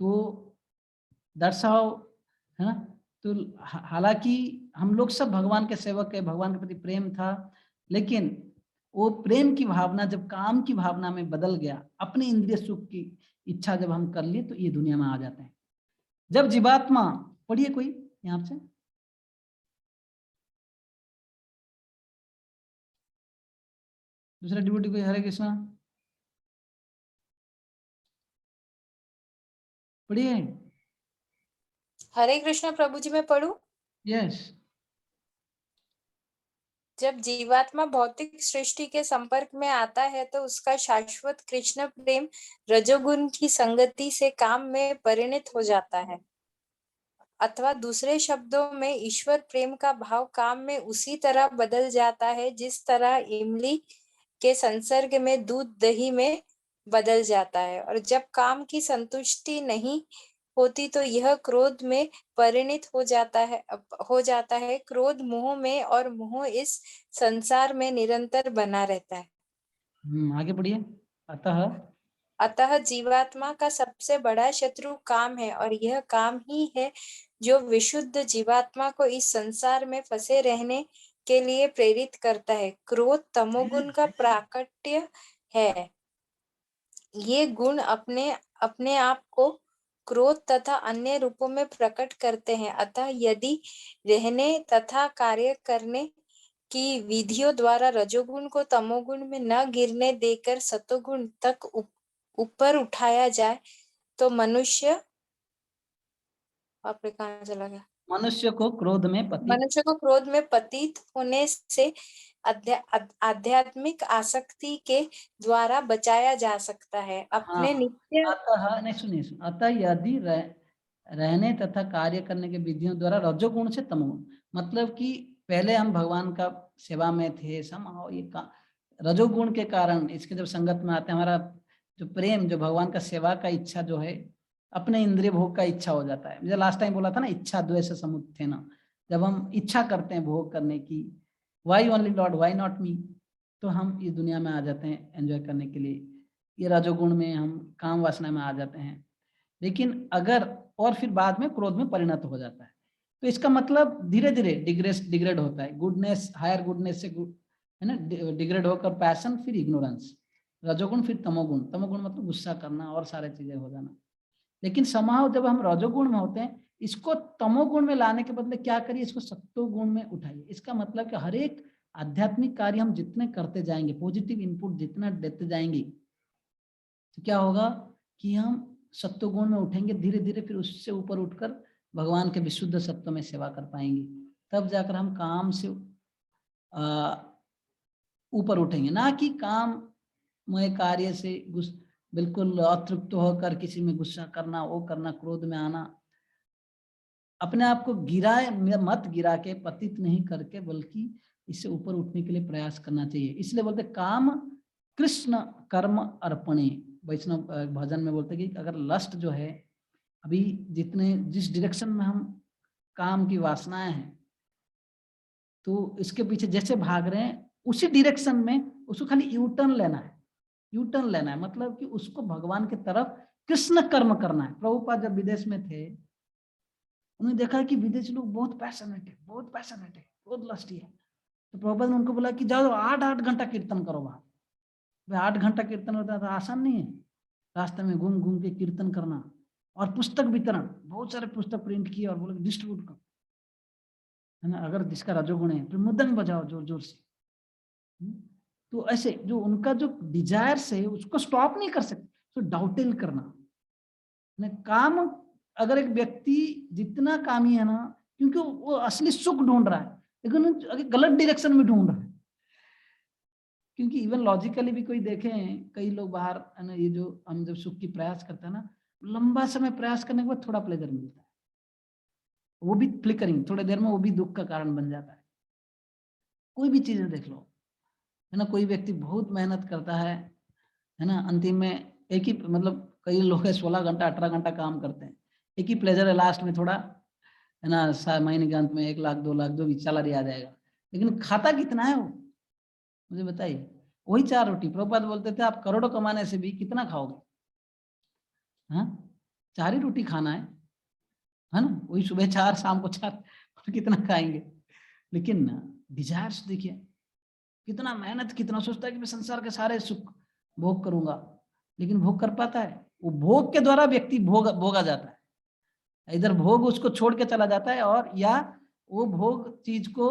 Speaker 1: तो दैट्स हाउ, है ना। तो हालांकि हम लोग सब भगवान के सेवक है, भगवान के प्रति प्रेम था, लेकिन वो प्रेम की भावना जब काम की भावना में बदल गया, अपने इंद्रिय सुख की इच्छा जब हम कर लिए, तो ये दुनिया में आ जाते हैं। जब जीवात्मा, पढ़िए कोई यहाँ से, दूसरा डिवोटी कोई, हरे कृष्णा पढ़िए।
Speaker 4: हरे कृष्ण प्रभु जी, मैं पढ़ूं?
Speaker 1: यस।
Speaker 4: जब जीवात्मा भौतिक सृष्टि के संपर्क में आता है तो उसका शाश्वत कृष्ण प्रेम रजोगुण की संगति से काम में परिणत हो जाता है, अथवा दूसरे शब्दों में ईश्वर प्रेम का भाव काम में उसी तरह बदल जाता है जिस तरह इमली के संसर्ग में दूध दही में बदल जाता है। और जब काम की संतुष्टि नहीं होती तो यह क्रोध में परिणत हो जाता है। क्रोध मोह में, और मोह इस संसार में निरंतर बना रहता है।
Speaker 1: आगे पढ़िए।
Speaker 4: अतः जीवात्मा का सबसे बड़ा शत्रु काम है, और यह काम ही है जो विशुद्ध जीवात्मा को इस संसार में फंसे रहने के लिए प्रेरित करता है। क्रोध तमोगुण का प्राकट्य है। ये गुण अपने आप को क्रोध तथा अन्य रूपों में प्रकट करते हैं। अतः यदि रहने तथा कार्य करने की विधियों द्वारा रजोगुण को तमोगुण में न गिरने देकर सतोगुण तक ऊपर उठाया जाए तो मनुष्य, आपने कहाँ चला गया,
Speaker 1: मनुष्य को क्रोध में
Speaker 4: पतित होने से आध्यात्मिक आसक्ति के द्वारा बचाया जा सकता है। अपने नित्य,
Speaker 1: अतः नहीं, सुनिए, अतः यदि रहने तथा कार्य करने के विधियों द्वारा रजोगुण से तमोगुण, मतलब कि पहले हम भगवान का सेवा में थे, समाओ ये रजोगुण के कारण इसके जब संगत में आते हैं, हमारा जो प्रेम, जो भगवान का सेवा का इच्छा जो है, अपने इंद्रिय भोग का इच्छा हो जाता है। मुझे लास्ट टाइम बोला था ना, इच्छा द्वेष समुत्थेन, जब हम इच्छा करते हैं भोग करने की, why only lord, why not me, तो हम इस दुनिया में आ जाते हैं एंजॉय करने के लिए, ये रजोगुण में हम काम वासना में आ जाते हैं। लेकिन अगर, और फिर बाद में क्रोध में परिणत हो जाता है, तो इसका मतलब धीरे धीरे डिग्रेड होता है, गुडनेस, हायर गुडनेस से है ना, डिग्रेड होकर पैशन, फिर इग्नोरेंस, रजोगुण, फिर तमोगुण। तमोगुण मतलब गुस्सा करना और सारे चीजें हो जाना। लेकिन समाव जब हम रजोगुण में होते हैं, इसको तमोगुण में लाने के बदले क्या करिए, इसको सत्वगुण में उठाइए। इसका मतलब कि हर एक आध्यात्मिक कार्य हम जितने करते जाएंगे, पॉजिटिव इनपुट जितना देते जाएंगे, तो क्या होगा कि हम सत्वगुण में उठेंगे धीरे धीरे, फिर उससे ऊपर उठकर भगवान के विशुद्ध सत्व में सेवा कर पाएंगे। तब जाकर हम काम से ऊपर उठेंगे, ना कि काम में कार्य से बिल्कुल अतृप्त होकर किसी में गुस्सा करना, वो करना, क्रोध में आना। अपने आप को मत गिरा के, पतित नहीं करके, बल्कि इससे ऊपर उठने के लिए प्रयास करना चाहिए। इसलिए बोलते काम कृष्ण कर्म अर्पणे। वैष्णव भजन में बोलते हैं कि अगर लस्ट जो है, अभी जिस डायरेक्शन में हम काम की वासनाएं हैं, तो इसके पीछे जैसे भाग रहे हैं उसी डायरेक्शन में उसको खाली यू टर्न लेना है। यू टर्न लेना है मतलब कि उसको भगवान की तरफ कृष्ण कर्म करना है। प्रभुपाद जब विदेश में थे, उन्होंने देखा कि विदेशी लोग बहुत पैशनेट है, बहुत लस्टी है। तो प्रभुपाद ने उनको बोला कि जाओ 8-8 घंटा कीर्तन करो वहां। भाई 8 घंटा कीर्तन होता है तो आसान नहीं है, रास्ते में घूम घूम के कीर्तन करना। और पुस्तक वितरण, बहुत सारे पुस्तक प्रिंट किए और बोले डिस्ट्रीब्यूट करो, है ना। अगर जिसका रजोगुण है फिर मृदंग बजाओ जोर जोर से। तो ऐसे जो उनका जो डिजायर्स है उसको स्टॉप नहीं कर सकते, तो डाउटेल करना काम। अगर एक व्यक्ति जितना कामी है ना, क्योंकि वो असली सुख ढूंढ रहा है, लेकिन गलत डायरेक्शन में ढूंढ रहा है। क्योंकि इवन लॉजिकली भी कोई देखें, कई लोग बाहर है ना, ये जो हम जब सुख की प्रयास करते हैं ना, लंबा समय प्रयास करने के बाद थोड़ा प्लेजर मिलता है, वो भी फ्लिकरिंग, थोड़ी देर में वो भी दुख का कारण बन जाता है। कोई भी चीजें देख लो, है ना, कोई व्यक्ति बहुत मेहनत करता है ना, अंतिम में एक ही, मतलब कई लोग 16 घंटा 18 घंटा काम करते हैं, एक ही प्लेजर है लास्ट में थोड़ा, है ना, महीने के अंत में 1 लाख 2 लाख जो भी सैलरी आ जाएगा, लेकिन खाता कितना है वो मुझे बताइए। वही 4 रोटी। प्रभुपाद बोलते थे आप करोड़ों कमाने से भी कितना खाओगे, हाँ 4 ही रोटी खाना है ना, वही सुबह 4 शाम को 4 और कितना खाएंगे। लेकिन डिजायर्स देखिए, कितना मेहनत, कितना सोचता है कि मैं संसार के सारे सुख भोग करूंगा, लेकिन भोग कर पाता है? वो भोग के द्वारा व्यक्ति भोगा जाता है, इधर भोग उसको छोड़ के चला जाता है, और या वो भोग चीज को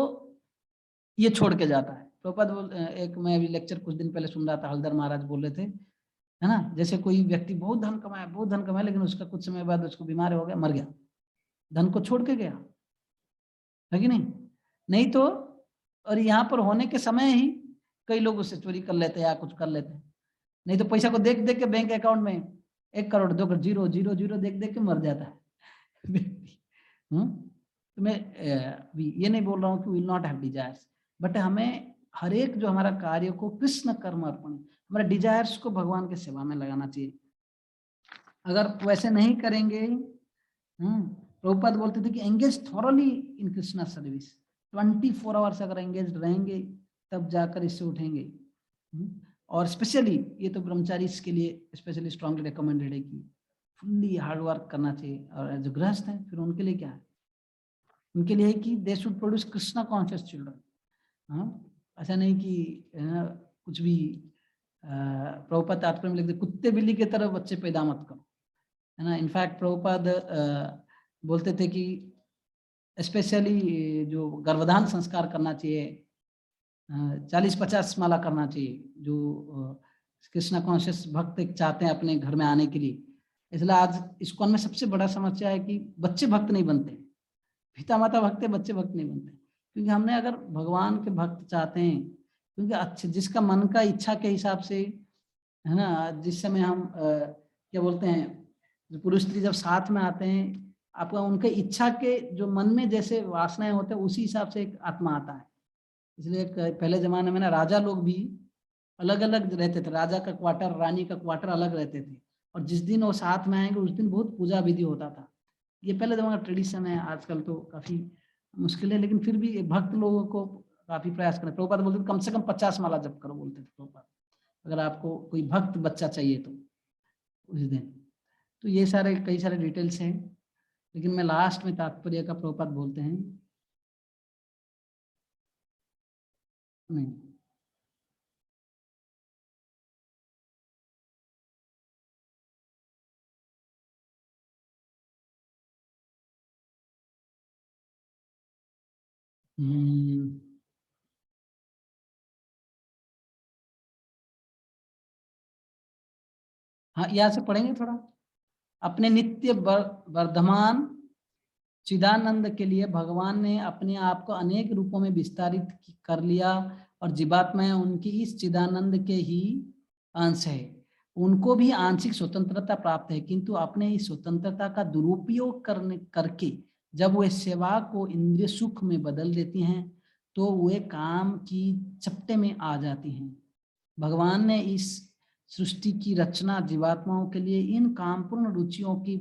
Speaker 1: ये छोड़ के जाता है। प्रभुपाद एक मैं अभी लेक्चर कुछ दिन पहले सुन रहा था, हलदर महाराज बोल रहे थे, है ना, जैसे कोई व्यक्ति बहुत धन कमाया, लेकिन उसका कुछ समय बाद उसको बीमार हो गया, मर गया, धन को छोड़ के गया, है कि नहीं तो। और यहाँ पर होने के समय ही कई लोग उससे चोरी कर लेते हैं या कुछ कर लेते हैं, नहीं तो पैसा को देख देख के बैंक अकाउंट में 1 करोड़ 2 करोड़ 0 0 0 देख देख के मर जाता है। तो मैं ये नहीं बोल रहा हूँ कि will not have desires, but हमें हर एक जो हमारा कार्य को कृष्ण कर्म अर्पण, हमारे डिजायर्स को भगवान के सेवा में लगाना चाहिए। अगर वैसे नहीं करेंगे, प्रभुपाद बोलते थे कि एंगेज थॉरली इन कृष्णा सर्विस, 24 आवर्स अगर एंगेज रहेंगे तब जाकर इससे उठेंगे। और स्पेशली ये तो ब्रह्मचारी के लिए स्पेशली स्ट्रांगली रिकमेंडेड है कि फुल्ली हार्ड वर्क करना चाहिए। और जो गृहस्थ है फिर उनके लिए क्या है, उनके लिए कि they should produce Krishna conscious children. ऐसा नहीं कि कुछ भी प्रभुपाद तात्पर्य में लिखते कुत्ते बिल्ली की तरह बच्चे पैदा मत करो, है ना। इनफैक्ट प्रभुपाद बोलते थे कि स्पेशली जो गर्भधान संस्कार करना चाहिए, 40-50 माला करना चाहिए, जो कृष्णा कॉन्शियस भक्त चाहते हैं अपने घर में आने के लिए। इसलिए आज इस्कॉन में सबसे बड़ा समस्या है कि बच्चे भक्त नहीं बनते, पिता माता भक्त है, बच्चे भक्त नहीं बनते। क्योंकि हमने अगर भगवान के भक्त चाहते हैं, क्योंकि अच्छे जिसका मन का इच्छा के हिसाब से, है ना, जिस समय हम क्या बोलते हैं, जो पुरुष स्त्री जब साथ में आते हैं, आपका उनके इच्छा के जो मन में जैसे वासनाएं होते हैं उसी हिसाब से एक आत्मा आता है। इसलिए पहले जमाने में ना राजा लोग भी अलग अलग रहते थे, राजा का क्वार्टर रानी का क्वार्टर अलग रहते थे, और जिस दिन वो साथ में आएंगे उस दिन बहुत पूजा विधि होता था। ये पहले जमाना ट्रेडिशन है, आजकल तो काफी मुश्किल है, लेकिन फिर भी भक्त लोगों को काफी प्रयास करें। प्रभुपाद बोलते थे कम से कम 50 माला जप करो, बोलते थे प्रभुपाद, अगर आपको कोई भक्त बच्चा चाहिए तो उस दिन। तो ये सारे कई सारे डिटेल्स हैं, लेकिन मैं लास्ट में तात्पर्य का प्रभुपाद बोलते हैं नहीं, हाँ यहाँ से पढ़ेंगे थोड़ा। अपने नित्य वर्धमान चिदानंद के लिए भगवान ने अपने आप को अनेक रूपों में विस्तारित कर लिया, और जीवात्माएं उनकी इस चिदानंद के ही अंश है। उनको भी आंशिक स्वतंत्रता प्राप्त है, किंतु अपने इस स्वतंत्रता का दुरुपयोग करके जब वे सेवा को इंद्रिय सुख में बदल देती हैं तो वे काम की चपटे में आ जाती हैं। भगवान ने इस सृष्टि की रचना जीवात्माओं के लिए इन कामपूर्ण रुचियों की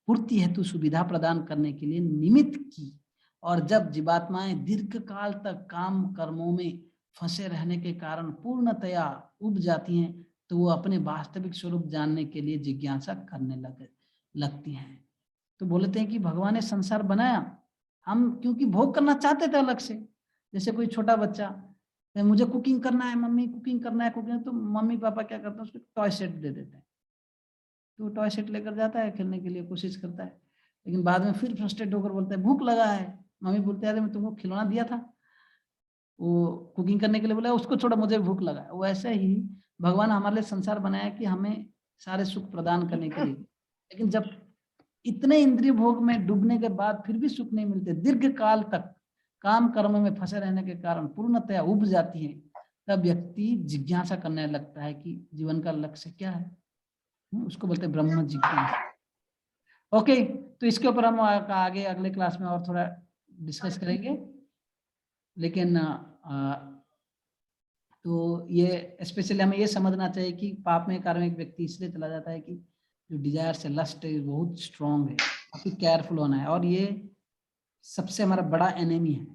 Speaker 1: पूर्ति हेतु सुविधा प्रदान करने के लिए निमित्त की। और जब जीवात्माएं दीर्घ काल तक काम कर्मों में फंसे रहने के कारण पूर्णतया उब जाती हैं, तो वो अपने वास्तविक स्वरूप जानने के लिए जिज्ञासा करने लगती हैं। तो बोलते हैं कि भगवान ने संसार बनाया, हम क्योंकि भोग करना चाहते थे अलग से। जैसे कोई छोटा बच्चा, मुझे कुकिंग करना है मम्मी, कुकिंग करना है, कुकिंग, तो मम्मी पापा क्या करते हैं, उसको टॉय सेट दे देते हैं, तो टॉय सेट लेकर जाता है खेलने के लिए, कोशिश करता है, लेकिन बाद में फिर फ्रस्ट्रेट होकर बोलता है भूख लगा है। मम्मी बोलते हैं अरे मैं तुमको खिलौना दिया था, वो कुकिंग करने के लिए बोला, उसको छोड़ा, मुझे भूख लगा है। वैसे ही भगवान हमारे लिए संसार बनाया कि हमें सारे सुख प्रदान करने के लिए, लेकिन जब इतने इंद्रिय भोग में डूबने के बाद फिर भी सुख नहीं मिलते, दीर्घ काल तक काम कर्म में फंसे रहने के कारण पूर्णतया उब जाती है, तब व्यक्ति जिज्ञासा करने लगता है कि जीवन का लक्ष्य क्या है। उसको बोलते हैं ब्रह्म जिज्ञासा। ओके, तो इसके ऊपर हम आगे अगले क्लास में और थोड़ा डिस्कस करेंगे। लेकिन तो ये स्पेशली हमें ये समझना चाहिए कि पाप में कार्य में एक व्यक्ति इसलिए चला जाता है कि जो डिजायर से लस्ट है बहुत स्ट्रांग है, काफी केयरफुल होना है, और ये सबसे हमारा बड़ा एनिमी है।